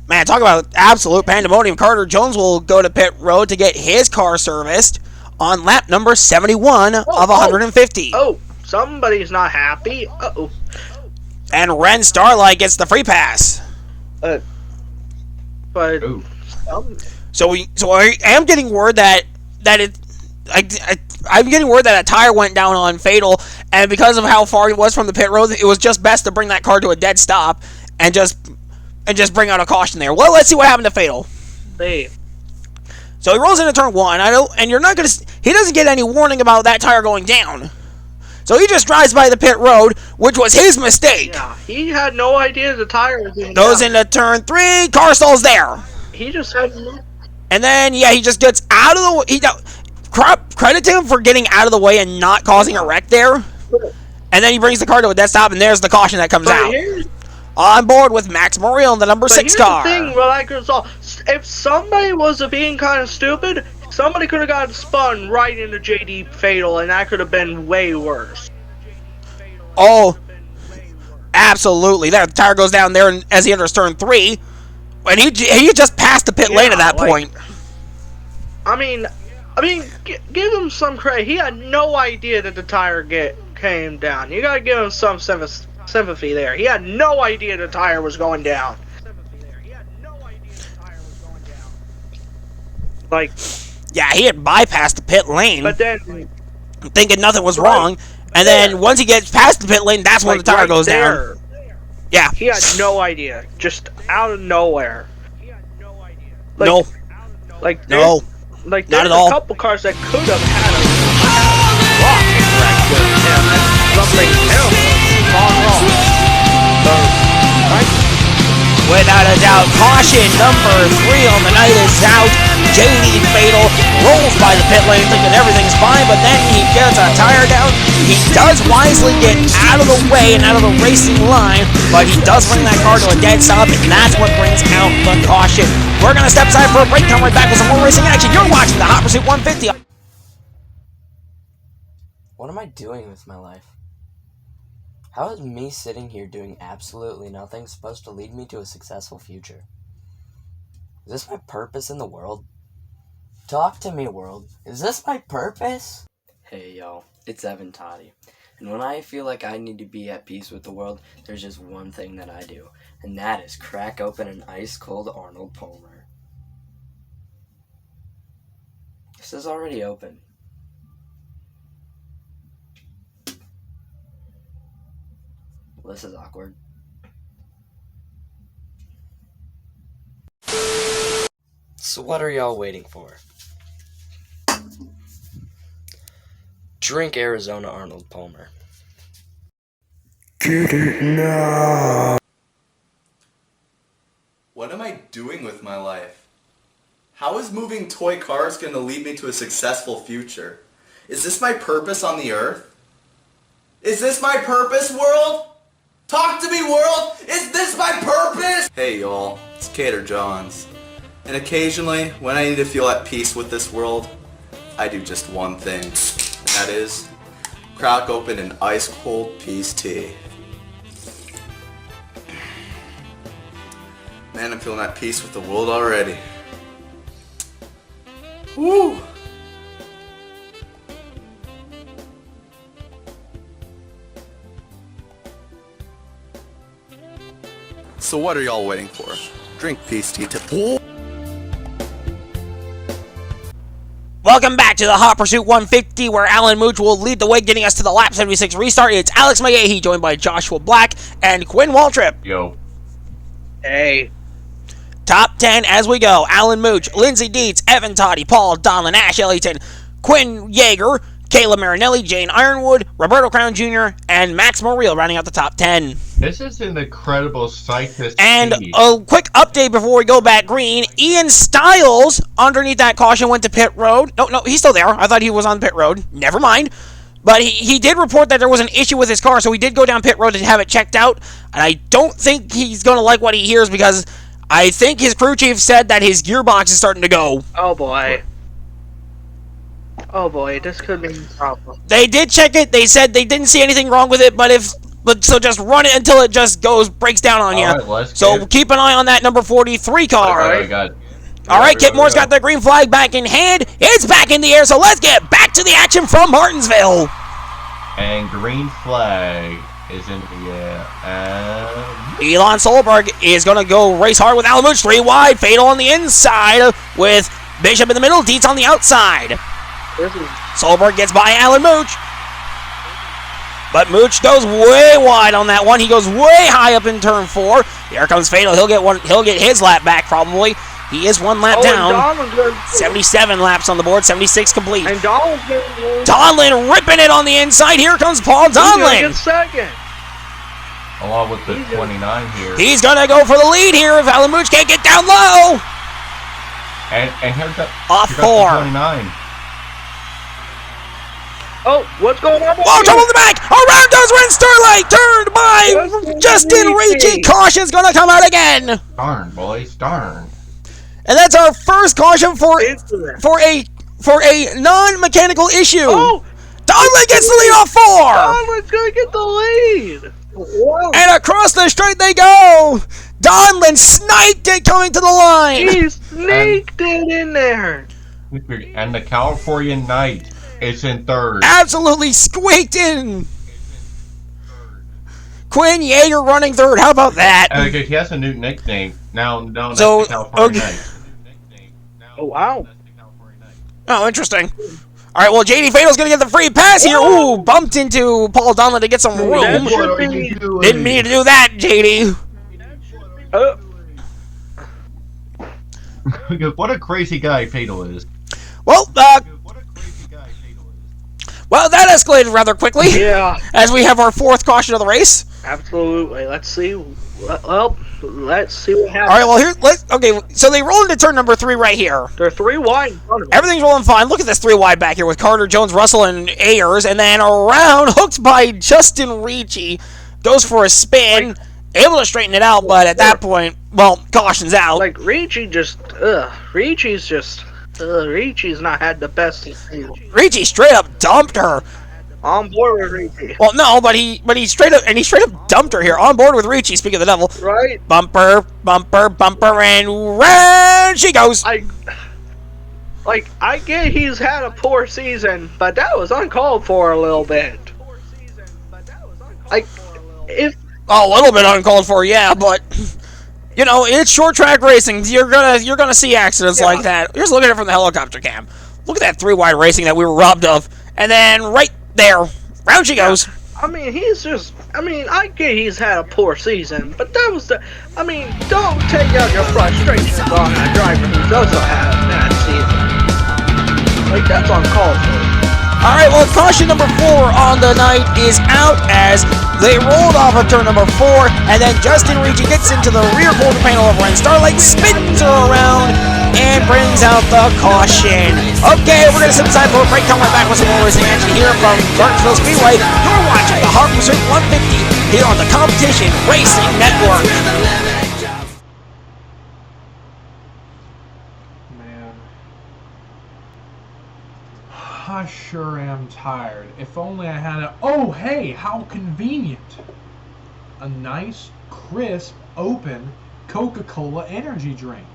Man, talk about absolute pandemonium. Carter Jones will go to pit road to get his car serviced on lap number 71 of 150. Oh, somebody's not happy. Uh-oh. And Ren Starlight gets the free pass. But So I am getting word that I'm getting word that a tire went down on Fatal, and because of how far he was from the pit road, it was just best to bring that car to a dead stop and just bring out a caution there. Well, let's see what happened to Fatal. Hey. So he rolls into turn 1. And you're not gonna. He doesn't get any warning about that tire going down. So he just drives by the pit road, which was his mistake. Yeah, he had no idea the tire was going Goes down. into turn 3. Car stalls there. He just had no. And then he just gets out of the way. Credit to him for getting out of the way and not causing a wreck there. And then he brings the car to a dead stop, and there's the caution that comes out. On board with Max Morial in the number 6 car. The thing, if somebody was being kind of stupid, somebody could have gotten spun right into JD Fatal, and that could have been way worse. Oh, absolutely. There, the tire goes down there as he enters turn 3. And he just passed the pit lane at that point. I mean, give him some credit. He had no idea that the tire came down. You gotta give him some sympathy there. He had no idea the tire was going down. Yeah, he had bypassed the pit lane, but then thinking nothing was wrong, and then once he gets past the pit lane, that's when the tire goes down. Yeah. He had no idea. Just out of nowhere. No. There's not at all. a couple cars that could have had a rock wreck with him. Something terrible gone wrong. Without a doubt, caution number 3 on the night is out. JD Fatal rolls by the pit lane thinking everything's fine, but then he gets a tire down. He does wisely get out of the way and out of the racing line, but he does bring that car to a dead stop, and that's what brings out the caution. We're going to step aside for a break, come right back with some more racing action. You're watching the Hot Pursuit 150. What am I doing with my life? How is me sitting here doing absolutely nothing supposed to lead me to a successful future? Is this my purpose in the world? Talk to me, world. Is this my purpose? Hey, y'all. It's Evan Toddy. And when I feel like I need to be at peace with the world, there's just one thing that I do, and that is crack open an ice-cold Arnold Palmer. This is already open. Well, this is awkward. So what are y'all waiting for? Drink Arizona Arnold Palmer. No. What am I doing with my life? How is moving toy cars going to lead me to a successful future? Is this my purpose on the earth? Is this my purpose, world? Talk to me, world! Is this my purpose? Hey, y'all. It's Cater Johns. And occasionally, when I need to feel at peace with this world, I do just one thing. And that is, crack open an ice-cold peace tea. Man, I'm feeling at peace with the world already. Woo! So what are y'all waiting for? Drink peace tea to... Welcome back to the Hot Pursuit 150, where Alan Mooch will lead the way, getting us to the lap 76 restart. It's Alex Mayehi, joined by Joshua Black and Quinn Waltrip. Yo. Hey. Top 10 as we go. Alan Mooch, Lindsay Dietz, Evan Toddy, Paul Donlin, Ash Ellington, Quinn Yeager, Kayla Marinelli, Jane Ironwood, Roberto Crown Jr., and Max Morreal rounding out the top 10. This is an incredible sight to see. And a quick update before we go back green. Ian Stiles, underneath that caution, went to pit road. No, he's still there. I thought he was on pit road. Never mind. But he did report that there was an issue with his car, so he did go down pit road to have it checked out. And I don't think he's going to like what he hears, because I think his crew chief said that his gearbox is starting to go. Oh boy. Oh boy, this could be a problem. They did check it. They said they didn't see anything wrong with it, so just run it until it just breaks down on you. Right, so keep an eye on that number 43 car. All right, Kip Moore's got the green flag back in hand. It's back in the air, so let's get back to the action from Martinsville. And green flag is in the air. Elon Solberg is going to go race hard with Alan Mooch. 3 wide, Fatal on the inside with Bishop in the middle, Dietz on the outside. Solberg gets by Alan Mooch. But Mooch goes way wide on that one. He goes way high up in turn 4. Here comes Fatal. He'll get his lap back probably. He is 1 lap down. 77 laps on the board. 76 complete. And Donlin ripping it on the inside. Here comes Paul Donlin. Second. Along with the 29 here. He's gonna go for the lead here if Alan Mooch can't get down low. And here's the off 4. 29. Oh, what's going on? Oh, trouble in the back! Around does Ren Starlight! Turned by Justin Ricci! Caution's gonna come out again! Darn, boys, darn. And that's our first caution for a non-mechanical issue! Oh! Donlin gets the lead off 4! Donlin's gonna get the lead! Wow. And across the straight they go! Donlin sniped it coming to the line! He sneaked it in there! And the California Knight. It's in 3rd. Absolutely squeaked in. Quinn Yeager running 3rd. How about that? Okay, he has a new nickname. Now, no, that's the California Knight. Oh, wow. Oh, interesting. All right, well, JD Fatal's going to get the free pass here. Ooh, bumped into Paul Donlin to get some room. Didn't mean to do that, JD. What a crazy guy Fatal is. Well, that escalated rather quickly. Yeah. As we have our 4th caution of the race. Absolutely. Let's see. Well, let's see what happens. All right. Well, okay. So they roll into turn number 3 right here. They're 3 wide in front of them. Everything's rolling fine. Look at this 3 wide back here with Carter, Jones, Russell, and Ayers, and then around, hooked by Justin Ricci, goes for a spin, able to straighten it out, but at that point, well, caution's out. Like Ricci's not had the best season. Ricci straight up dumped her. On board with Ricci. Well, no, but he straight up dumped her here. On board with Ricci. Speaking of the devil, right? Bumper, and round she goes. I get he's had a poor season, but that was uncalled for a little bit. If A little bit uncalled for, yeah, but you know, it's short track racing. You're gonna see accidents like that. Just look at it from the helicopter cam. Look at that 3-wide racing that we were robbed of, and then right there, round she goes. I mean, he's just. I mean, I get he's had a poor season, but that was the. I mean, don't take out your frustrations on a driver who's also had a bad season. Like, that's uncalled for. Alright, well, caution number 4 on the night is out as they rolled off of turn number 4, and then Justin Ricci gets into the rear quarter panel of Ren Starlight, spins her around, and brings out the caution. Okay, we're going to sit aside for a break, come right back with some more racing action here from Martinsville Speedway. You're watching the Hot Pursuit 150 here on the Competition Racing Network. I sure am tired. If only I had a... Oh, hey, how convenient. A nice, crisp, open Coca-Cola energy drink.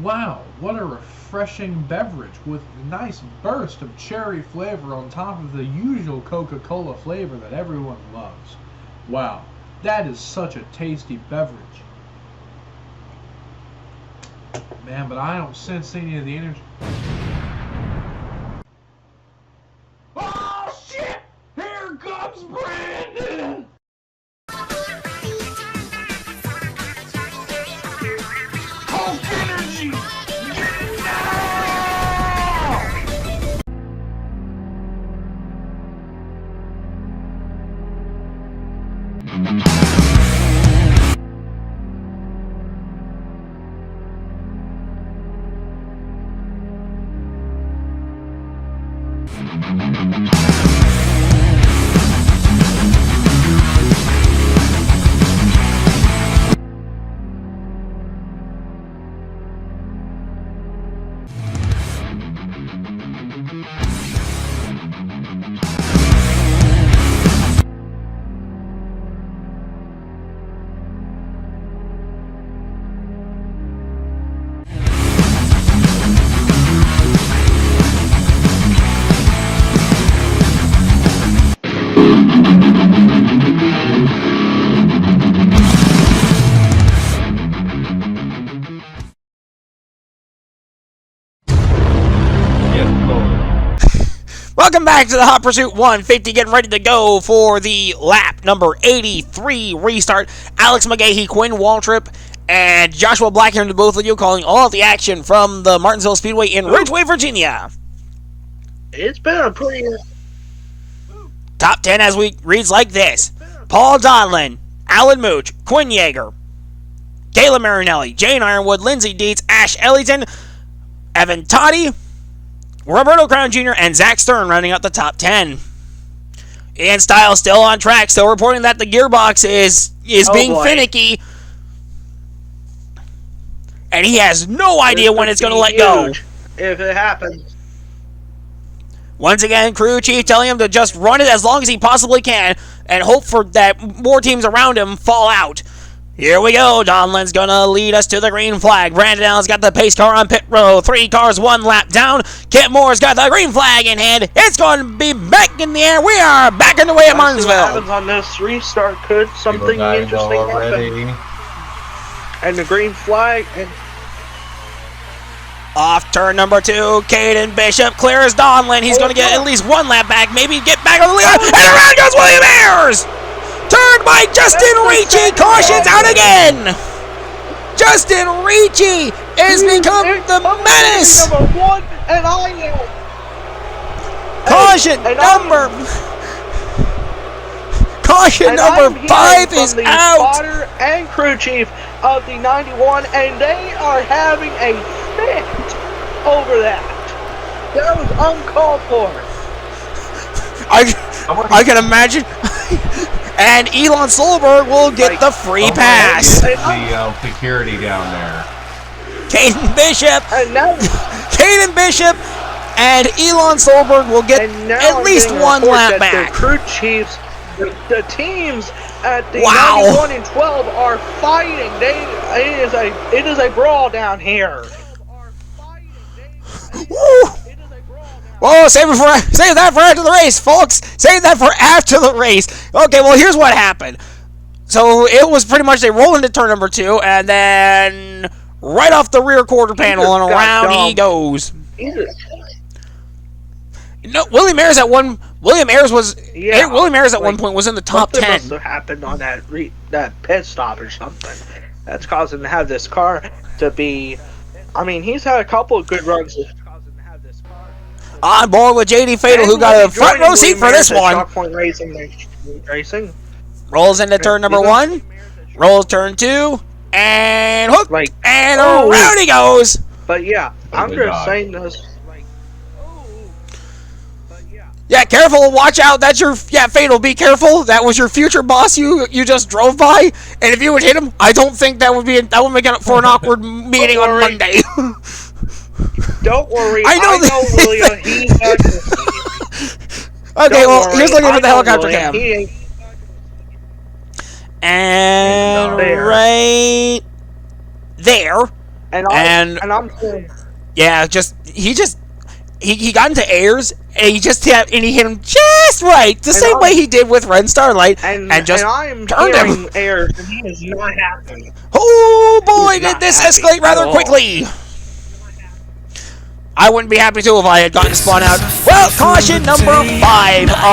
Wow, what a refreshing beverage with a nice burst of cherry flavor on top of the usual Coca-Cola flavor that everyone loves. Wow, that is such a tasty beverage. Man, but I don't sense any of the energy. Oh, shit! Here comes Brandon! Coke energy! Welcome back to the Hot Pursuit 150, getting ready to go for the lap number 83 restart. Alex McGahee, Quinn Waltrip, and Joshua Black here to both of you, calling all of the action from the Martinsville Speedway in Ridgeway, Virginia. It's been a pretty... Top 10 as we reads like this: Paul Donlin, Alan Mooch, Quinn Yeager, Kayla Marinelli, Jane Ironwood, Lindsay Dietz, Ash Ellington, Evan Toddy, Roberto Crown Jr., and Zach Stern rounding out the top 10. Ian Stiles still on track, still reporting that the gearbox is being finicky. And he has no idea when it's going to let go. If it happens. Once again, crew chief telling him to just run it as long as he possibly can and hope for that more teams around him fall out. Here we go. Donlin's going to lead us to the green flag. Brandon Allen's got the pace car on pit row. 3 cars, 1 lap down. Kent Moore's got the green flag in hand. It's going to be back in the air. We are back in the way of Martinsville. What happens on this restart? Could something interesting happen? And the green flag. And off turn number 2, Caden Bishop clears Donlin. He's going to get at least 1 lap back. Maybe get back on the lead. And around goes William Ayers. Turned by Justin Ricci. Caution's out again. Justin Ricci has become the menace. Number 1, and I am. Caution number 5 is out. Spotter and crew chief of the 91, and they are having a fit over that. That was uncalled for. I can imagine. And Elon Solberg will get the free pass. The security down there. Caden Bishop. Caden Bishop and Elon Solberg will get at least 1 lap back. The crew chiefs, the teams at the 91 and 12 are fighting. It is a brawl down here. Whoa, save that for after the race, folks. Save that for after the race. Okay, well, here's what happened. So it was pretty much they roll into turn number 2, and then right off the rear quarter panel and around he goes. No, William Ayres at one point was in the top 10. Must have happened on that pit stop or something. That's causing him to have this car to be. I mean, he's had a couple of good runs. On board with JD Fatal, who got a front row seat for this one. Point racing. Rolls into turn number 1, rolls turn 2, and hook, and around he goes. But yeah, I'm just saying this. Yeah, careful, watch out, that's your, Fatal, be careful, that was your future boss you just drove by, and if you would hit him, I don't think that would make it for an awkward meeting on Monday. Don't worry, I know William, he Okay, well, here's looking at the helicopter cam. And right there, and I'm saying, yeah, he got into Ayres, and he hit him just right, the same way he did with Red Starlight, and just turned him. Ayres, and he is not happy. Oh boy, did this escalate rather quickly. I wouldn't be happy too if I had gotten spun out. Well, caution number 5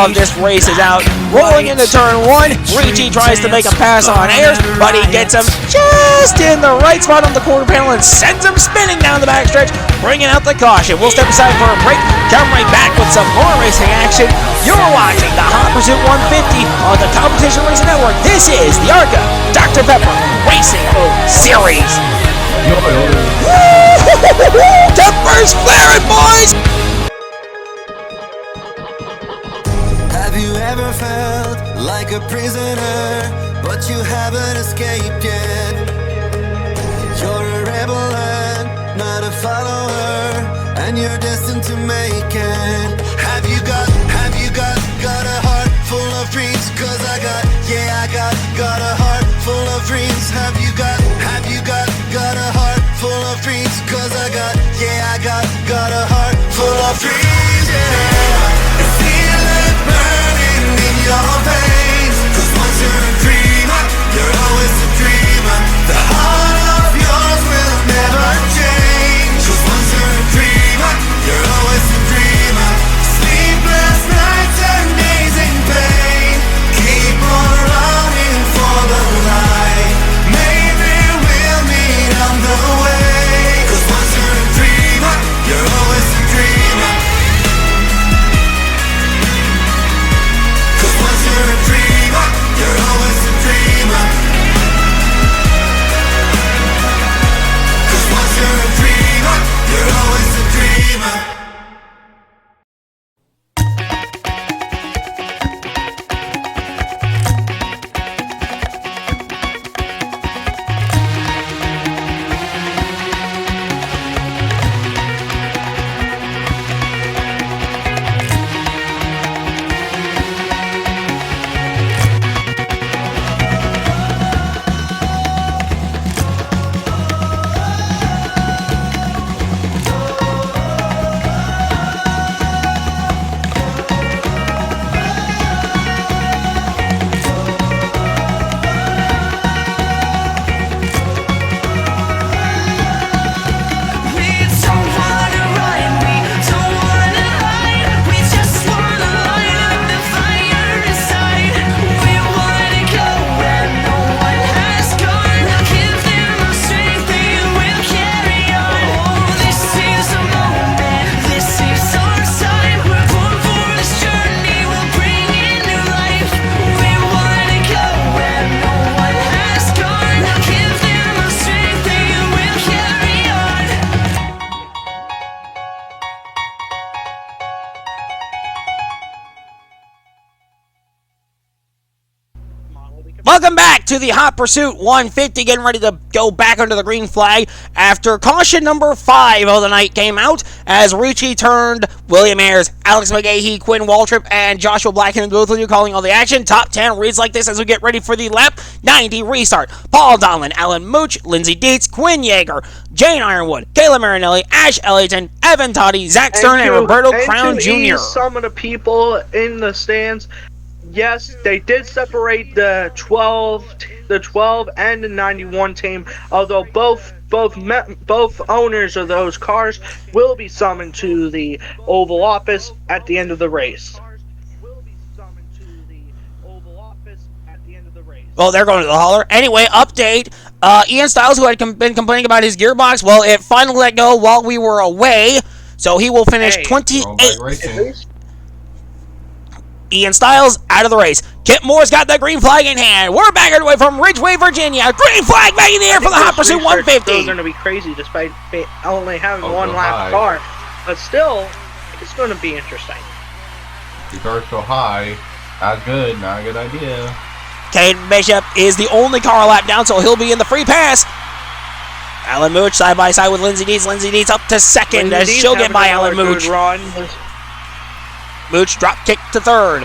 of this race is out. Rolling into turn 1, Ricci tries to make a pass on Ayres, but he gets him just in the right spot on the quarter panel and sends him spinning down the backstretch, bringing out the caution. We'll step aside for a break, come right back with some more racing action. You're watching the Hot Pursuit 150 on the Competition Racing Network. This is the ARCA Dr. Pepper Racing Series. Tempers flaring, boys! Have you ever felt like a prisoner, but you haven't escaped yet? You're a rebel and not a follower, and you're destined to make it. Have you got a heart full of dreams? 'Cause I got a heart full of dreams. Have you got a heart full of dreams? 'Cause I got a heart full of dreams, yeah. And feel it burning in your veins. 'Cause once you're a dreamer, you're always a dreamer. The heart of yours will never change. 'Cause once you're a dreamer, you're always a dreamer. Sleepless Welcome back to the Hot Pursuit 150, getting ready to go back under the green flag after caution number 5 of the night came out as Ricci turned William Ayers, Alex McGahee, Quinn Waltrip, and Joshua Black, and both of you calling all the action. Top 10 reads like this as we get ready for the lap 90 restart. Paul Donlin, Alan Mooch, Lindsey Dietz, Quinn Yeager, Jane Ironwood, Kayla Marinelli, Ash Ellington, Evan Toddy, Zach Stern, and Roberto Crown Jr. Some of the people in the stands, yes, they did separate the 12 and the 91 team, although both owners of those cars will be summoned to the Oval Office at the end of the race. Well, they're going to the hauler. Anyway, update. Ian Stiles, who had been complaining about his gearbox, well, it finally let go while we were away, so he will finish 28th. Ian Stiles out of the race. Kip Moore's got the green flag in hand. We're back underway from Ridgeway, Virginia. Green flag back in the air for the Hot Pursuit 150. It's going to be crazy despite only having one lap car, but still, it's going to be interesting. The car's so high. Not good. Not a good idea. Caden Bishop is the only car lap down, so he'll be in the free pass. Alan Mooch side by side with Lindsey Dietz. Lindsey Dietz up to second as she'll get by Alan Mooch. Mooch drop kick to third.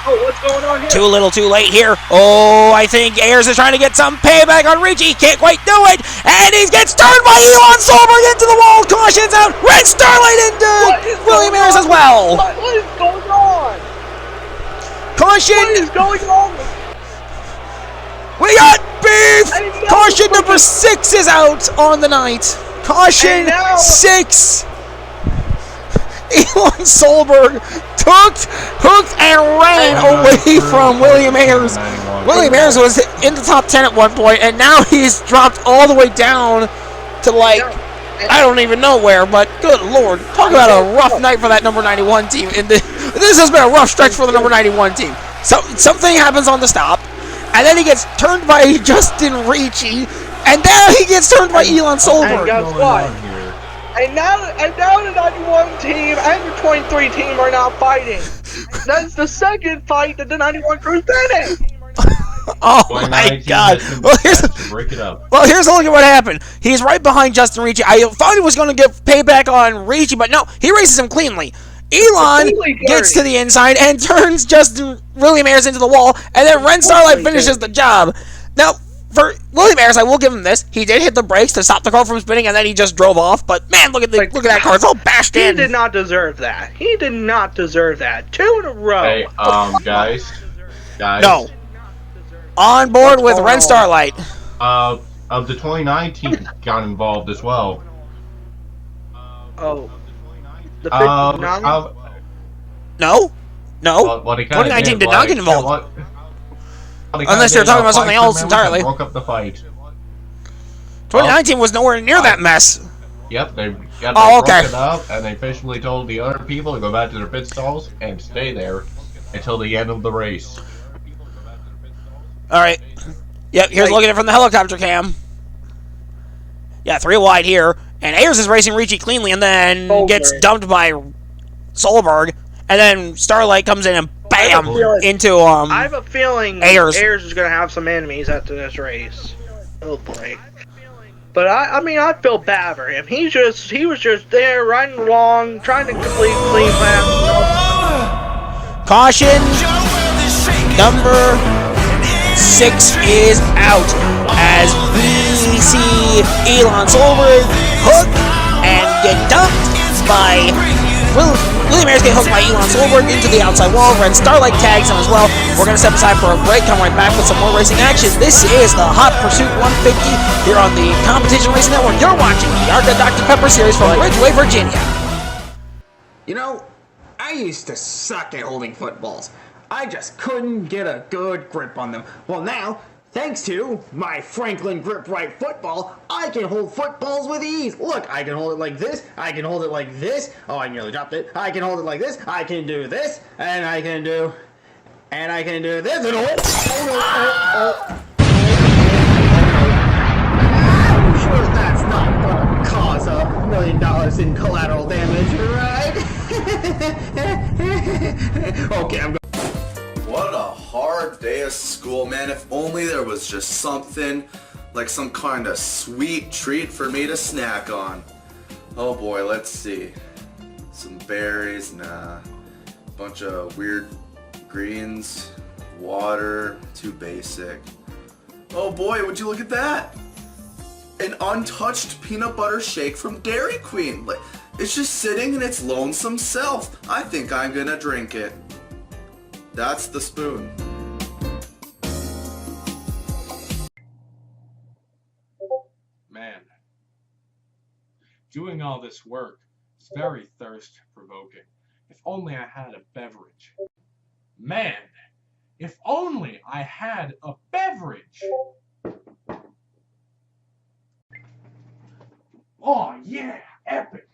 Oh, what's going on here? Too little, too late here. Oh, I think Ayers is trying to get some payback on Ricci. Can't quite do it. And he gets turned by Elon Solberg into the wall. Caution's out. Red Starlight into William Ayers as well. What is going on? Caution. What is going on? We got beef. Caution number 6 is out on the night. Caution 6. Elon Solberg hooked and ran away from William Ayers. William Ayers was in the top 10 at one point, and now he's dropped all the way down to, like, I don't even know where, but good lord. Talk about a rough night for that number 91 team. This has been a rough stretch for the number 91 team. So, something happens on the stop, and then he gets turned by Justin Ricci, and then he gets turned by Elon Solberg. And guess what? And now the 91 team and the 23 team are now fighting. That's the second fight that the 91 crew's been in. Oh my God! Well, here's a look at what happened. He's right behind Justin Ricci. I thought he was going to get payback on Ricci, but no, he races him cleanly. Elon gets to the inside and turns William Ayers into the wall, and then Ren Starlight finishes the job. Now, for William Ayers, I will give him this. He did hit the brakes to stop the car from spinning, and then he just drove off. But man, look at that car; it's all bashed in. He did not deserve that. He did not deserve that. 2 in a row. Hey, guys. No. On board with Ren Starlight. Of the 2019 got involved as well. Oh. The 59? No. 2019 did not get involved. Unless you're talking about something else entirely. Broke up the fight. 2019 was nowhere near that mess. Yep, they broke it up, and they officially told the other people to go back to their pit stalls and stay there until the end of the race. All right. Yep, here's looking at it from the helicopter cam. Yeah, 3 wide here, and Ayers is racing Ricci cleanly, and then gets dumped by Solberg, and then Starlight comes in and bam into I have a feeling Ayers is going to have some enemies after this race. Oh boy. But I mean, I feel bad for him. He was just there riding along, trying to complete clean lap. Caution number 6 is out as we see Elon Solberg hook and get dumped by William Ayers get hooked by Elon Solberg into the outside wall. Ren Starlight tags him as well. We're going to step aside for a break, come right back with some more racing action. This is the Hot Pursuit 150 here on the Competition Racing Network. You're watching the Arca Dr. Pepper series from Ridgeway, Virginia. You know, I used to suck at holding footballs. I just couldn't get a good grip on them. Well now, thanks to my Franklin Grip Right football, I can hold footballs with ease. Look, I can hold it like this, I can hold it like this. Oh, I nearly dropped it. I can hold it like this, I can do this, and I can do this, and I'm sure that's not gonna cause $1 million in collateral damage, right? Okay, I'm going. What a hard day of school, man. If only there was just something like some kind of sweet treat for me to snack on. Oh boy, let's see. Some berries, nah. Bunch of weird greens, water, too basic. Oh boy, would you look at that? An untouched peanut butter shake from Dairy Queen. It's just sitting in its lonesome self. I think I'm gonna drink it. That's the spoon. Man, doing all this work is very thirst-provoking. If only I had a beverage. Man, if only I had a beverage. Oh yeah, epic.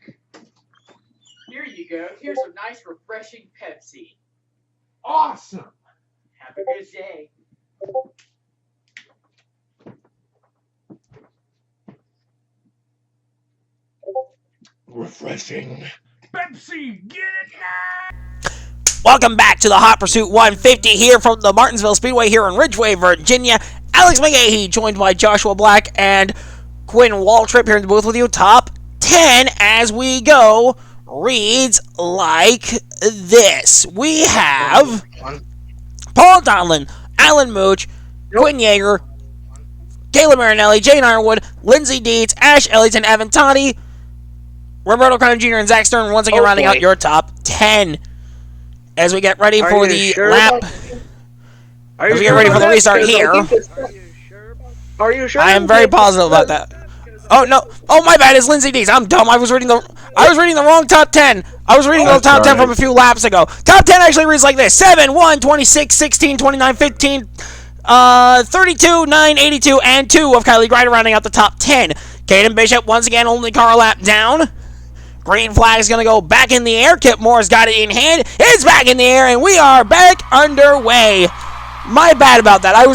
Here you go. Here's a nice, refreshing Pepsi. Awesome. Have a good day. Refreshing. Pepsi, get it now! Welcome back to the Hot Pursuit 150 here from the Martinsville Speedway here in Ridgeway, Virginia. Alex McGahee joined by Joshua Black and Quinn Waltrip here in the booth with you. Top 10 as we go reads like this. We have Paul Donlin, Alan Mooch, Quinn Yeager, Caleb Marinelli, Jane Ironwood, Lindsey Dietz, Ash Ellington, Evan Toddy, Roberto Cronin Jr. and Zach Stern once again rounding out your top 10 as we get ready for the lap. As we get ready for the restart here. Are you sure? I am very positive about that. Oh no! Oh my bad! It's Lindsey Dietz. I'm dumb. I was reading the wrong top 10. I was reading the top 10 from a few laps ago. Top 10 actually reads like this: 7, 1, 26, 16, 29, 15, 32, 9, 82, and 2 of Kylie Grider rounding out the top 10. Caden Bishop once again only car lap down. Green flag is going to go back in the air. Kip Moore's got it in hand. It's back in the air, and we are back underway. My bad about that. I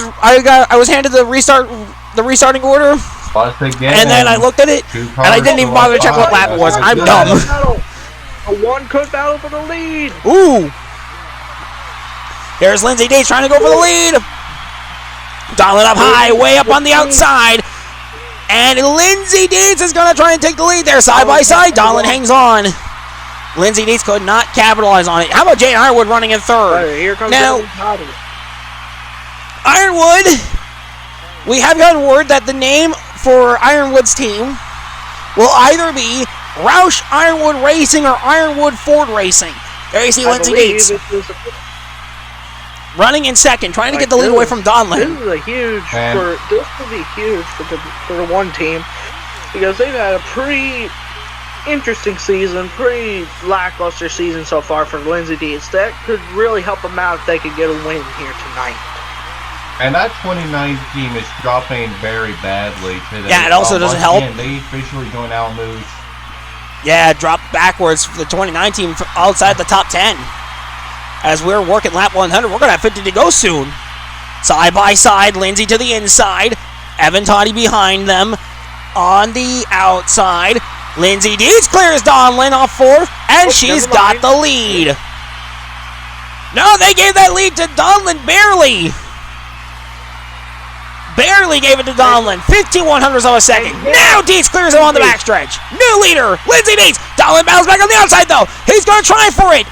was handed the restarting order. And then I looked at it, and I didn't even bother to check what lap it was. I'm dumb. A one-cut battle for the lead. Ooh. Here's Lindsey Dietz trying to go for the lead. Dial it up high, way up on the outside. And Lindsey Dietz is going to try and take the lead there, side by side. Donlin hangs on. Lindsey Dietz could not capitalize on it. How about Jane Ironwood running in third? Here comes now, Ironwood, we have gotten word that the name for Ironwood's team will either be Roush Ironwood Racing or Ironwood Ford Racing. There you see Lindsey Dietz running in second, trying to get the lead away from Donlin. This is a huge this will be huge for the one team because they've had a pretty interesting season, pretty lackluster season so far for Lindsey Dietz. That could really help them out if they could get a win here tonight. And that 29 team is dropping very badly today. Yeah, it also doesn't help. They officially joined Al Moose. Yeah, dropped backwards for the 29 team outside the top 10. As we're working lap 100, we're going to have 50 to go soon. Side by side, Lindsey to the inside. Evan Toddy behind them on the outside. Lindsey Dietz clears Donlin off fourth, and she's got the lead. No, they gave that lead to Donlin barely. Barely gave it to Donlin. 15/100ths of a second. Now Dietz clears him on the backstretch. New leader, Lindsey Dietz. Donlin battles back on the outside, though. He's going to try for it.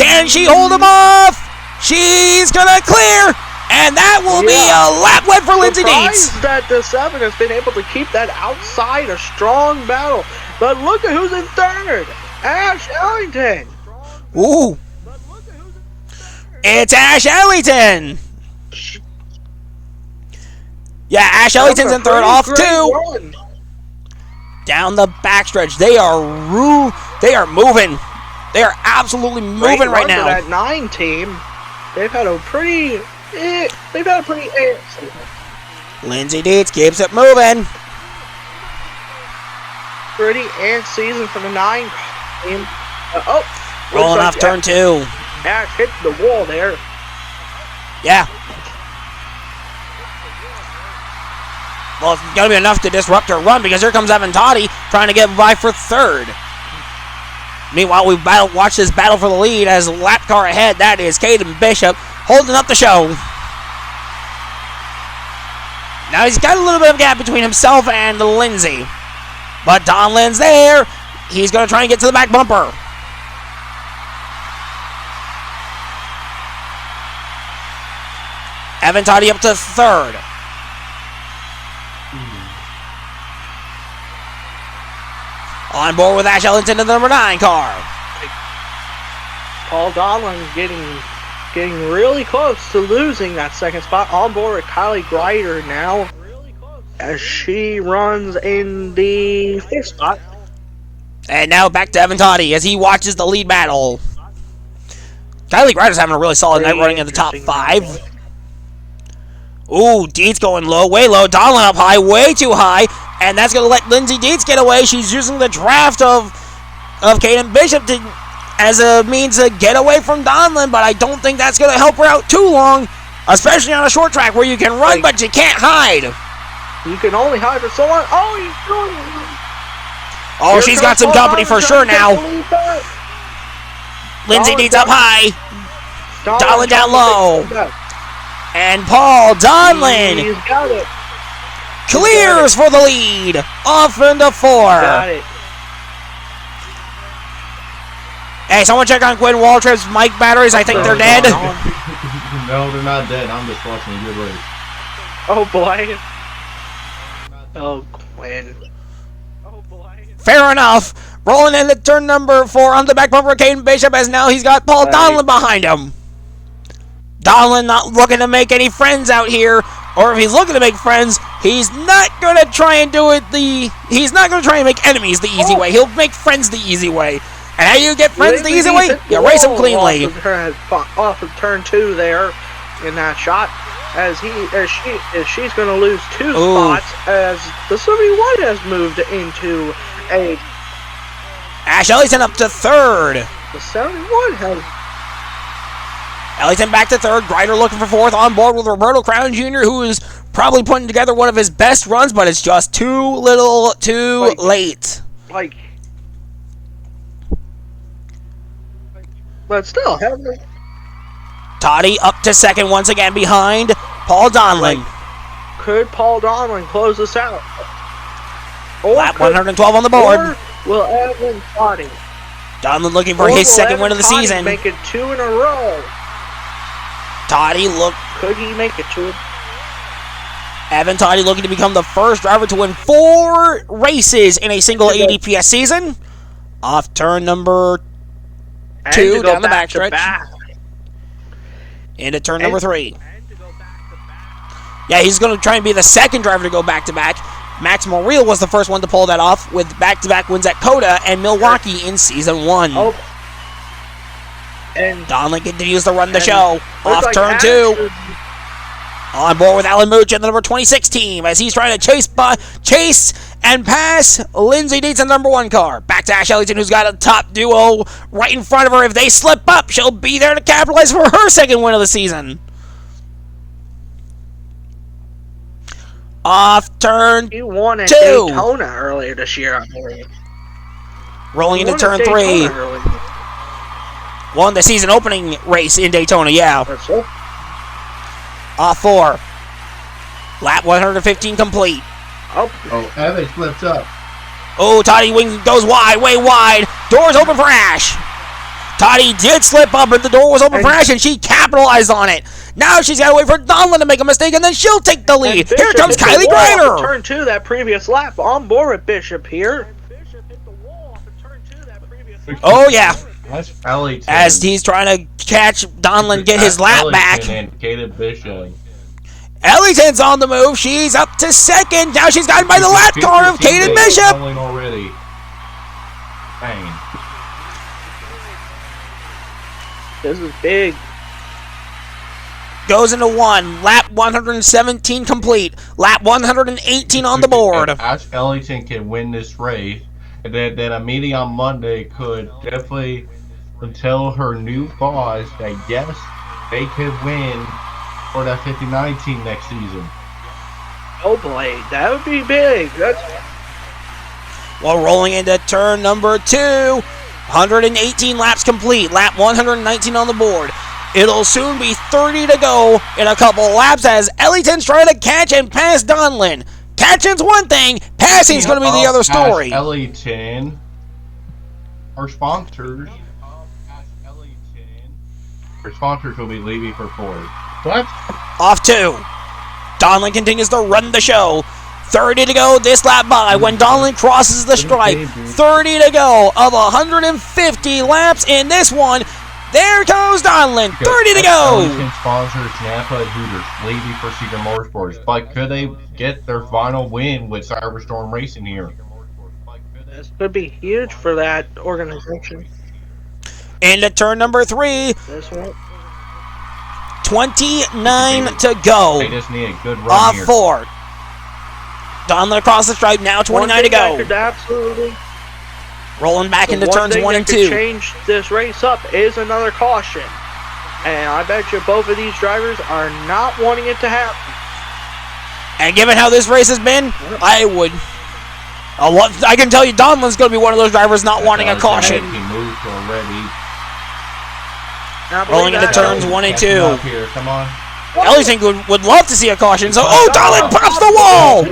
Can she hold him off? She's going to clear. And that will be a lap win for Lindsey Dietz. That the 7 has been able to keep that outside a strong battle. But look at who's in third. Ash Ellington. Ooh. It's Ash Ellington. Yeah, Ash Ellington's in third off two. Down the backstretch. They are moving. They are absolutely moving right now. That 9 team, they've had a pretty Lindsey Dietz keeps it moving. Pretty ant season for the 9 team. Rolling off turn 2. Ash hit the wall there. Yeah. Well, it's going to be enough to disrupt her run because here comes Evan Toddy trying to get by for third. Meanwhile, we watch this battle for the lead as lap car ahead. That is Caden Bishop holding up the show. Now he's got a little bit of a gap between himself and Lindsay. But Donlin's there. He's going to try and get to the back bumper. Evan Toddy up to third. On board with Ash Ellington in the number 9 car. Paul Donlin getting really close to losing that second spot. On board with Kylie Greider now as she runs in the 5th spot. And now back to Evan Toddy as he watches the lead battle. Kylie Greider's having a really solid night running in the top 5. Ooh, Deeds going low, way low. Donlin up high, way too high. And that's going to let Lindsay Deeds get away. She's using the draft of Kaden Bishop as a means to get away from Donlin, but I don't think that's going to help her out too long, especially on a short track where you can run, but you can't hide. You can only hide for so long. Oh, he's doing it. Oh, she's got some company for sure now. Lindsay Deeds up high. Donlin down low. And Paul Donlin clears for the lead. Off into 4. Got it. Hey, someone check on Quinn Waltrip's mic batteries. I think they're dead. No, they're not dead. I'm just watching a good race. Oh, boy. Oh, Quinn. Fair enough. Rolling into turn number 4 on the back bumper. Caden Bishop as now he's got Paul Donlin behind him. Donlin not looking to make any friends out here, or if he's looking to make friends, he's not gonna try and do it he's not gonna try and make enemies the easy way. He'll make friends the easy way. And how you get friends the easy way? You race them cleanly. Off of turn 2 there in that shot, as she's gonna lose 2 spots as the 71 has moved into a. Ash Ellington up to 3rd. The 71 has. Ellington back to 3rd. Greider looking for 4th. On board with Roberto Crown Jr., who is probably putting together one of his best runs, but it's just too late. But still, Toddy up to 2nd once again behind Paul Donlin. Could Paul Donlin close this out? Lap 112 on the board. Or will Evan Toddy? Donlin looking for his 2nd win of the season. Make it 2 in a row. Toddy Could he make it 2? Evan Toddy looking to become the first driver to win 4 races in a single ADPS season. Off turn number 2 down the backstretch. Into turn number 3. Yeah, he's going to try and be the 2nd driver to go back-to-back. Max Morrill was the first one to pull that off with back-to-back wins at Coda and Milwaukee in Season 1. And Donlin continues to run the show. Off turn 2. On board with Alan Mooch and the number 26 team as he's trying to chase and pass Lindsay Deeds in the number 1 car. Back to Ash Ellington, who's got a top duo right in front of her. If they slip up, she'll be there to capitalize for her 2nd win of the season. Off turn 2. You won at Daytona earlier this year. Rolling into turn 3. Won the season opening race in Daytona, yeah. Off 4. Lap 115 complete. Oh, Evan flips up. Oh, Toddy wing goes wide, way wide. Doors open for Ash. Toddy did slip up, but the door was open for Ash, and she capitalized on it. Now she's got to wait for Donlin to make a mistake, and then she'll take the lead. Here comes Kylie Greider. Turn 2, that previous lap. On board with Bishop here. Oh, yeah. That's Ellington. As he's trying to catch Donlin, get his lap back. And Kaden Bishop. Ellington's on the move. She's up to 2nd. Now she's gotten by the lap car of Kaden Bishop. Already. Dang. This is big. Goes into 1. Lap 117 complete. Lap 118 on the board. If Ash Ellington can win this race, and then a meeting on Monday could definitely tell her new boss that yes, they could win for that 59 team next season. Oh boy, that would be big. While rolling into turn number 2, 118 laps complete. Lap 119 on the board. It'll soon be 30 to go in a couple laps as Ellington's trying to catch and pass Donlin. Catching's one thing, passing's going to be the other story. Ellington, our sponsors will be leaving for Ford. What? Off 2. Donlin continues to run the show. 30 to go this lap by when Donlin crosses the stripe. 30 to go of 150 laps in this one. There goes Donlin. 30 to go. Ellington sponsors Napa and Hooters, leaving for Secret Motorsports. But could they get their final win with Cyberstorm Racing here? This could be huge for that organization. Into turn number 3. This one. 29 to go. They just need a good run off here. 4. Donlin across the stripe now. 29 to go. Absolutely. Rolling back into turns 1 and 2. Change this race up is another caution, and I bet you both of these drivers are not wanting it to happen. And given how this race has been, I can tell you Donlin's going to be one of those drivers not wanting a caution. He moved already. Rolling into turns 1 and 2. Here, come on. Ellington would love to see a caution. So, Donlin pops the wall.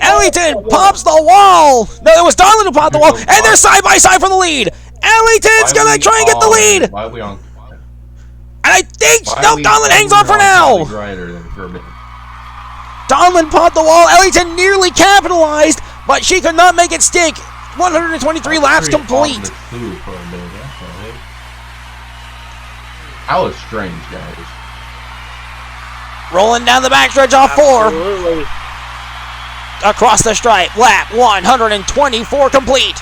Ellington pops the wall. No, it was Donlin who popped the wall. And they're side by side for the lead. Ellington's going to try and get the lead. Why are we on? And I think, no, Donlin hangs on for now. Donlin popped the wall. Ellington nearly capitalized, but she could not make it stick. 123 laps complete. That was strange, guys. Rolling down the backstretch off 4. Absolutely. Across the stripe. Lap 124 complete.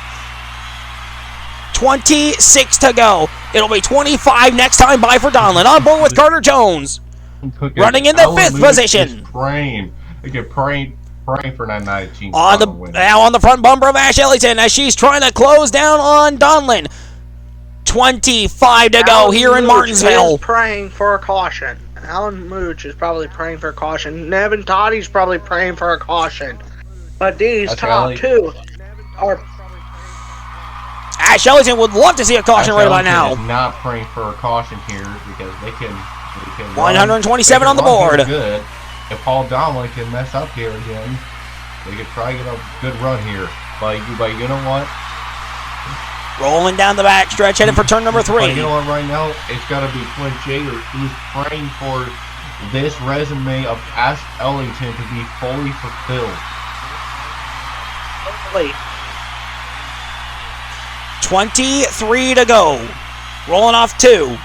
26 to go. It'll be 25 next time by for Donlin. On board with Carter Jones. Running in the 5th position. Praying for that 19. Now on the front bumper of Ash Ellington as she's trying to close down on Donlin. 25 to go here in Martinsville. Is praying for a caution. Alan Mooch is probably praying for a caution. Nevin Toddy's probably praying for a caution. But these top 2 are. Ash Ellington would love to see a caution right about now. Is not praying for a caution here because they can 127 on the board. Good. If Paul Donlin can mess up here again, they could try to get a good run here. But you know what? Rolling down the backstretch, headed for turn number 3. But you know what? Right now, it's got to be Clint Jager who's praying for this resume of Ash Ellington to be fully fulfilled. 23 to go. Rolling off 2.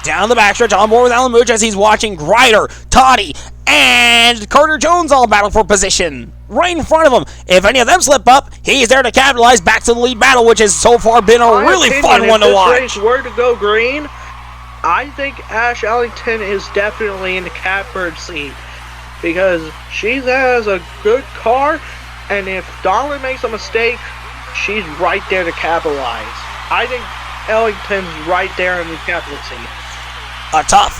Down the backstretch, on board with Alan Mooch as he's watching Grider, Toddy, and Carter Jones all battle for position. Right in front of him. If any of them slip up, he's there to capitalize back to the lead battle, which has so far been a really fun one to watch. If this race were to go green, I think Ash Ellington is definitely in the catbird seat because she has a good car, and if Donlin makes a mistake, she's right there to capitalize. I think Ellington's right there in the captain seat. A top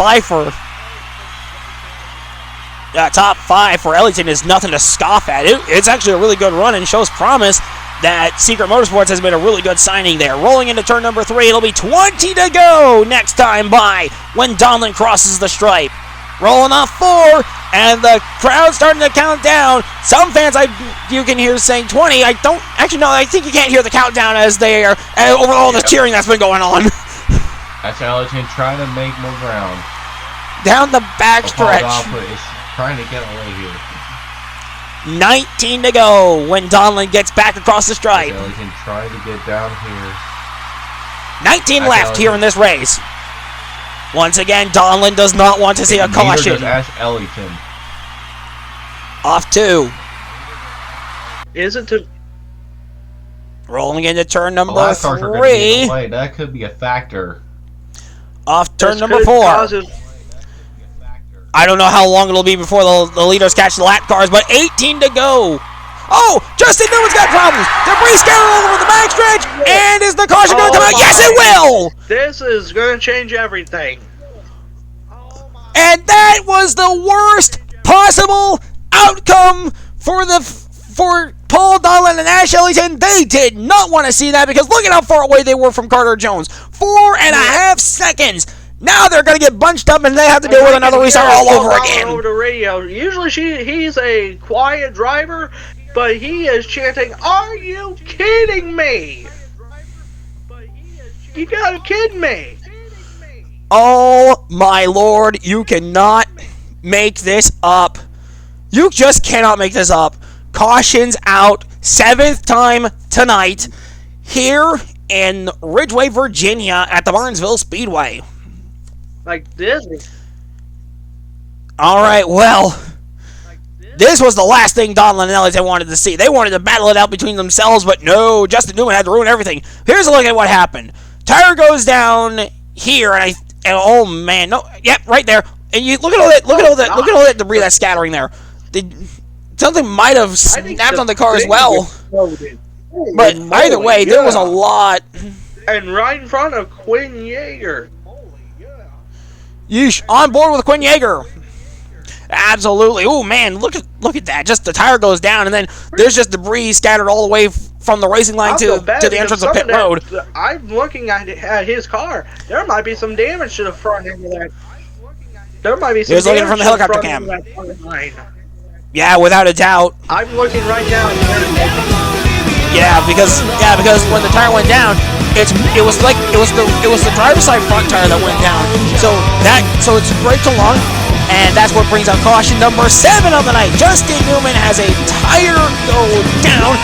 5 for Ellington is nothing to scoff at. It's actually a really good run and shows promise that Secret Motorsports has been a really good signing there. Rolling into turn number 3, it'll be 20 to go next time by when Donlin crosses the stripe. Rolling off 4, and the crowd's starting to count down. Some fans you can hear saying 20. I think you can't hear the countdown as they are over all the cheering that's been going on. That's Ellington trying to make more ground. Down the backstretch. Is trying to get away here. 19 to go when Donlin gets back across the stripe. Ellington trying to get down here. 19 left here in this race. Once again, Donlin does not want to see a caution. Neither does Ash Ellington. Off 2. Isn't it? Rolling into turn number 3. That could be a factor. Off turn number 4. I don't know how long it'll be before the leaders catch the lap cars, but 18 to go. Oh, Justin Newman's got problems. Debris scattered all over the backstretch, and is the caution going to come out? Yes, it will. This is going to change everything. And that was the worst possible outcome for Paul Donlin and Ash Ellington. They did not want to see that because look at how far away they were from Carter Jones. 4.5 seconds. Now they're going to get bunched up and they have to deal with another restart all over again. Over the radio. Usually he's a quiet driver, but he is chanting, "Are you kidding me? You gotta kid me." Oh my lord, you cannot make this up. You just cannot make this up. Cautions out, 7th time tonight, here in Ridgeway, Virginia at the Barnesville Speedway. Like Disney. Alright, well, this was the last thing Donlin and Ellington wanted to see. They wanted to battle it out between themselves, but no, Justin Newman had to ruin everything. Here's a look at what happened. Tire goes down here, and oh man, no, yep, right there. And you look at all that debris that's scattering there. Something might have snapped on the car as well. But either way, there was a lot. And right in front of Quinn Yeager. Yeesh, on board with Quinn Yeager. Absolutely. Oh man, look at that. Just the tire goes down, and then there's just debris scattered all the way from the racing line to the entrance of pit road. I'm looking at his car. There might be some damage to the front end of that. There might be some damage looking from the helicopter cam. Yeah, without a doubt. I'm looking right now. Yeah, because when the tire went down, it was the driver's side front tire that went down. So it's braked along, and that's what brings out caution number 7 of the night. Justin Newman has a tire go down,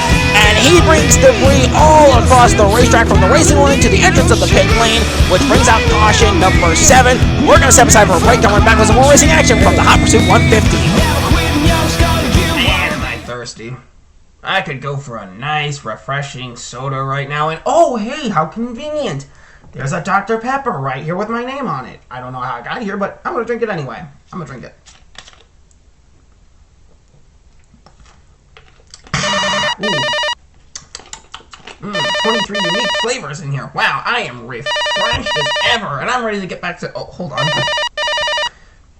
and he brings debris all across the racetrack from the racing line to the entrance of the pit lane, which brings out caution number 7. We're gonna step aside for a break. Coming back with some more racing action from the Hot Pursuit 150. Man, am I thirsty. I could go for a nice, refreshing soda right now, and oh, hey, how convenient. There's a Dr. Pepper right here with my name on it. I don't know how I got here, but I'm going to drink it anyway. I'm going to drink it. Ooh. 23 unique flavors in here. Wow, I am refreshed as ever, and I'm ready to get back to... Oh, hold on.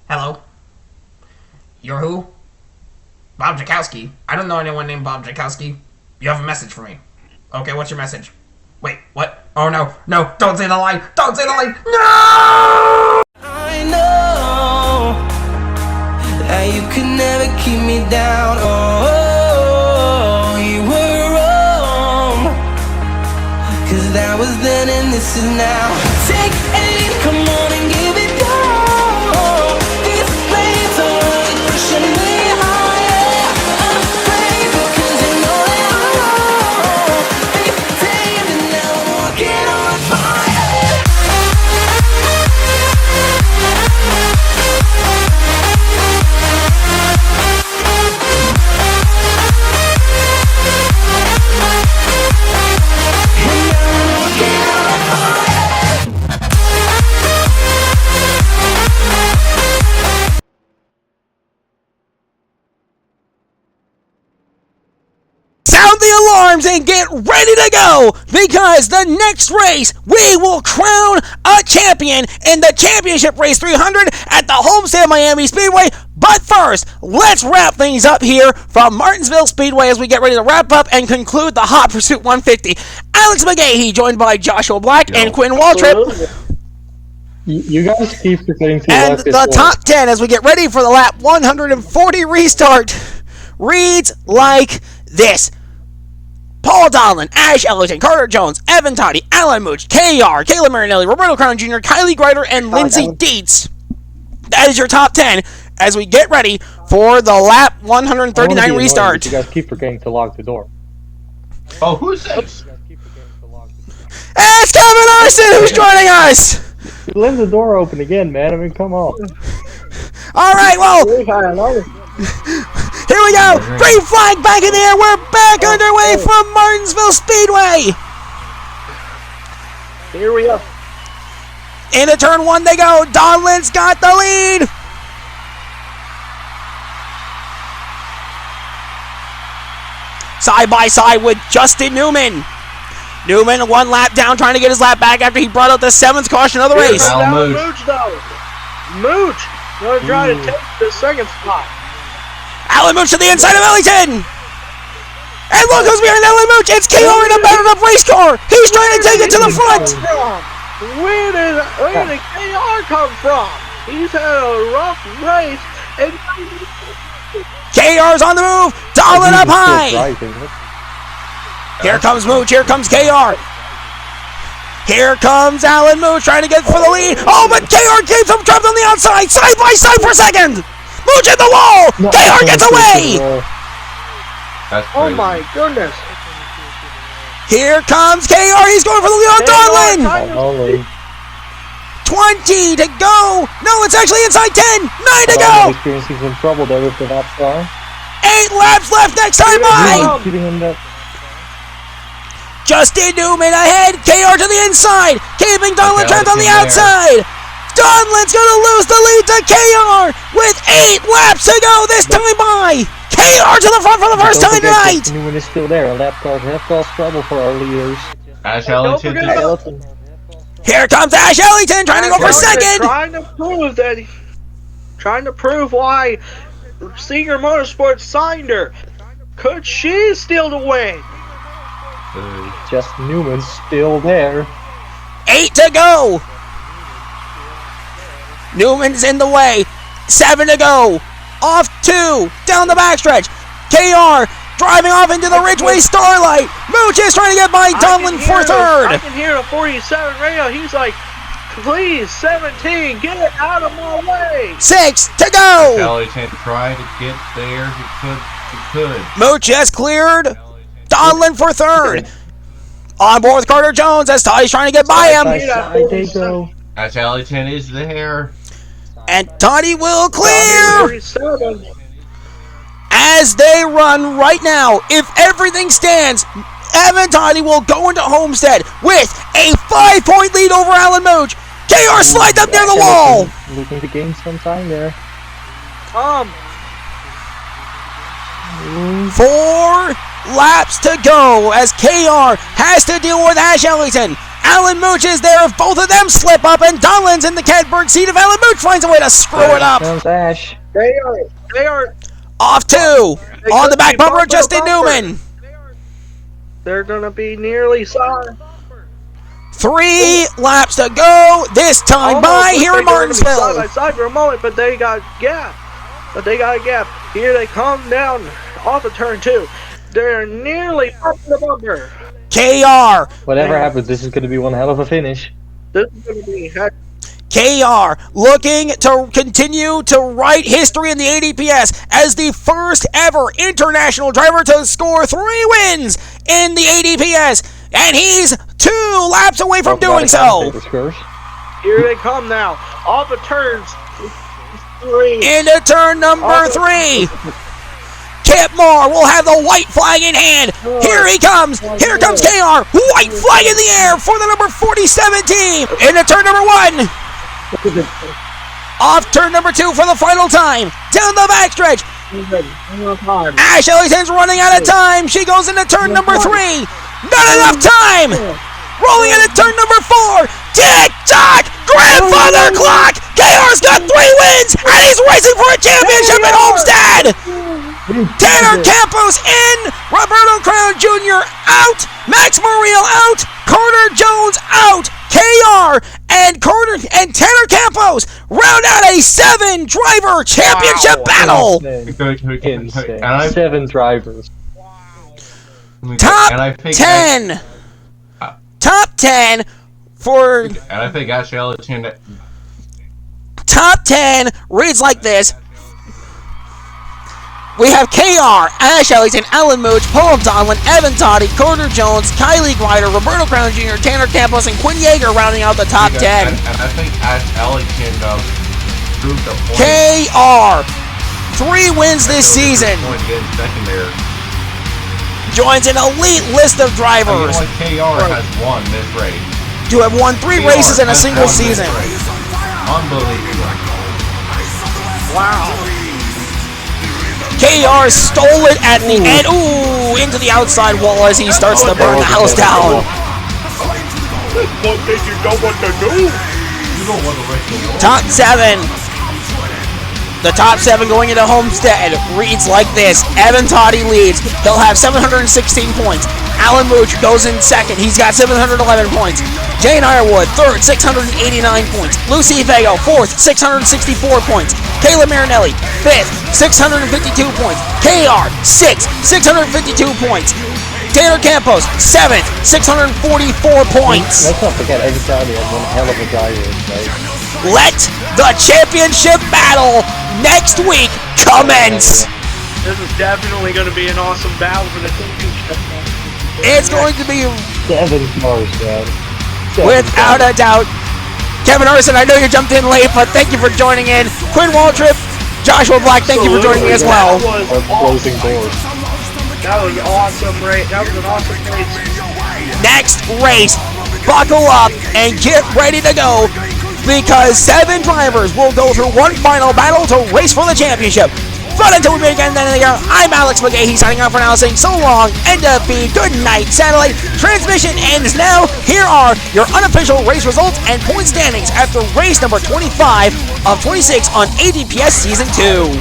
Hello? You're who? Bob Jakowski. I don't know anyone named Bob Jakowski. You have a message for me. Okay, what's your message? Wait, what? Oh no, no, don't say the line! Don't say the line! No! I know that you could never keep me down. Oh, you were wrong. 'Cause that was then and this is now. Take aim, come on and give it down. These flames are really pushing me higher. I'm afraid because you know that I'm wrong. And you're tamed and now I'm walking on fire. Sound the alarms and get ready to go, because the next race we will crown a champion in the Championship Race 300 at the Homestead Miami Speedway. But first, let's wrap things up here from Martinsville Speedway as we get ready to wrap up and conclude the Hot Pursuit 150. Alex McGahee, joined by Joshua Black and Quinn Waltrip. You guys keep forgetting to And the top 10 as we get ready for the lap 140 restart reads like this. Paul Donlin, Ash Ellington, Carter Jones, Evan Toddy, Alan Mooch, KR, Caleb Marinelli, Roberto Crown Jr., Kylie Greider, and Lindsey Dietz. That is your top 10 as we get ready for the lap 139 restart. You guys keep forgetting to lock the door. Oh, who's this? It's Kevin Arson who's joining us! Leave the door open again, man. I mean, come on. Alright, well... Here we go! Green flag back in the air! We're back underway from Martinsville Speedway! Here we go. Into turn 1 they go! Donlin's got the lead! Side by side with Justin Newman. Newman 1 lap down, trying to get his lap back after he brought out the 7th caution of the race. Mooch, though. Mooch going to try to take the second spot. Alan Mooch to the inside of Ellington! And look who's behind Alan Mooch! It's KR in a battered up race car! He's trying to take it to the front! Where did KR come from? He's had a rough race, and KR's on the move. Dahlin up high. Here comes Mooch. Here comes KR. Here comes Alan Mooch trying to get for the lead. Oh, but KR keeps him trapped on the outside. Side by side for a second. Mooch in the wall. KR gets away. Oh my goodness. Here comes KR. He's going for the lead on Dahlin. 20 to go. No, it's actually inside 10. 9 to go. Experiencing some trouble there with the lap car. 8 laps left next time by. Justin Newman ahead. KR to the inside. Keeping Dahlin trapped on the outside. Dahlin gonna lose the lead to KR with 8 laps to go this time by. KR to the front for the first time tonight. Newman is still there. Lap cars have caused trouble for our leaders. Ash Ellington. Here comes Ash Ellington trying to go for second. Trying to prove why Seeger Motorsports signed her. Could she steal the win? Just Newman's still there. 8 to go. Newman's in the way. 7 to go. Off 2. Down the backstretch. KR driving off into the Ridgeway Starlight. Mooch is trying to get by Dahlin for third. I can hear the 47 radio. He's like, please, 17, get it out of my way. 6 to go. Ellington tried to get there. He could. Mooch has cleared Dahlin for third. On board with Carter Jones as Toddy's trying to get by him. Ash Ellington is there. And Toddy will clear. As they run right now, if everything stands, Evan Toddy will go into Homestead with a 5-point lead over Alan Mooch. KR slides up near the wall. Looking to gain some time there. 4 laps to go as KR has to deal with Ash Ellington. Alan Mooch is there if both of them slip up, and Dahlin's in the catbird seat if Alan Mooch finds a way to screw it up. Ash. They are off 2. On the back bumper, Justin Newman. They're gonna be nearly side. 3 laps to go. This time by here in Martinsville. Side by side for a moment, but they got gap. Here they come down off of turn 2. They're nearly up the bumper. KR. Whatever happens, this is going to be one hell of a finish. This is going to be heck. KR looking to continue to write history in the ADPS as the first ever international driver to score 3 wins in the ADPS, and he's 2 laps away from doing so. Here they come now, off of turns 3. Into turn number 3. Kip Moore will have the white flag in hand. Here he comes. Here comes KR. White flag in the air for the number 47 team. Into turn number 1. Off turn number 2 for the final time. Down the backstretch. Ash Ellington's running out of time. She goes into turn number 3. Not enough time. Rolling into turn number 4. Tick-tock. Grandfather clock. KR's got 3 wins, and he's racing for a championship at Homestead. Tanner Campos in, Roberto Crown Jr. out, Max Muriel out, Carter Jones out, KR and Tanner Campos round out a 7-driver championship battle. Insane. 7 drivers. Top 10. Top 10 for. And I think Ash Ellington. Top 10 reads like this. We have KR, Ash Ellington, Alan Mooch, Paul Dahlin, Evan Toddy, Carter Jones, Kylie Glider, Roberto Crown Jr., Tanner Campos, and Quinn Yeager rounding out the top 10. And I think Ash Ellington proved the point. KR, 3 wins this season. Joins an elite list of drivers. Only KR has won this race. To have won 3 races in a single season. Unbelievable. Wow. KR stole it at the end. Ooh, into the outside wall as he starts to burn the house down. What did you know what to do? Top 7. The top 7 going into Homestead reads like this. Evan Toddy leads. He'll have 716 points. Alan Mooch goes in second. He's got 711 points. Jane Ironwood, third, 689 points. Lucy Vego, fourth, 664 points. Kayla Marinelli, fifth, 652 points. KR, sixth, 652 points. Taylor Campos, 7th, 644 points. Let's not forget, everybody has one hell of a driver, right? Let the championship battle next week commence. This is definitely going to be an awesome battle for the championship. It's going to be 7 cars, man. Without a doubt. Kevin Arson, I know you jumped in late, but thank you for joining in. Quinn Waltrip, Joshua Black, thank you for joining me as well. Closing doors. That was awesome, right? That was an awesome race. Next race, buckle up and get ready to go, because 7 drivers will go through one final battle to race for the championship. But until we meet again then and there, I'm Alex McGahee signing off for now, saying so long, end of feed, good night, satellite. Transmission ends now. Here are your unofficial race results and point standings after race number 25 of 26 on ADPS Season 2.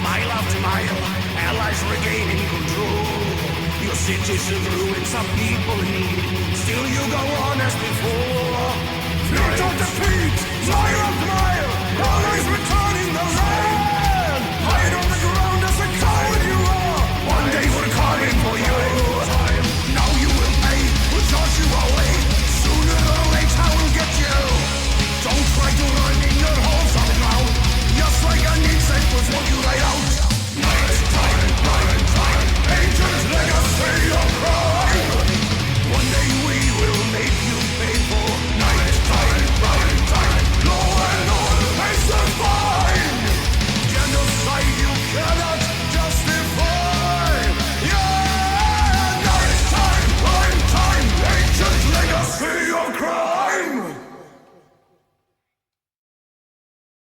Mile after mile, allies regaining control. Your cities have ruined, some people in need. Still you go on as before. Fleet of defeat, mile after mile, allies returning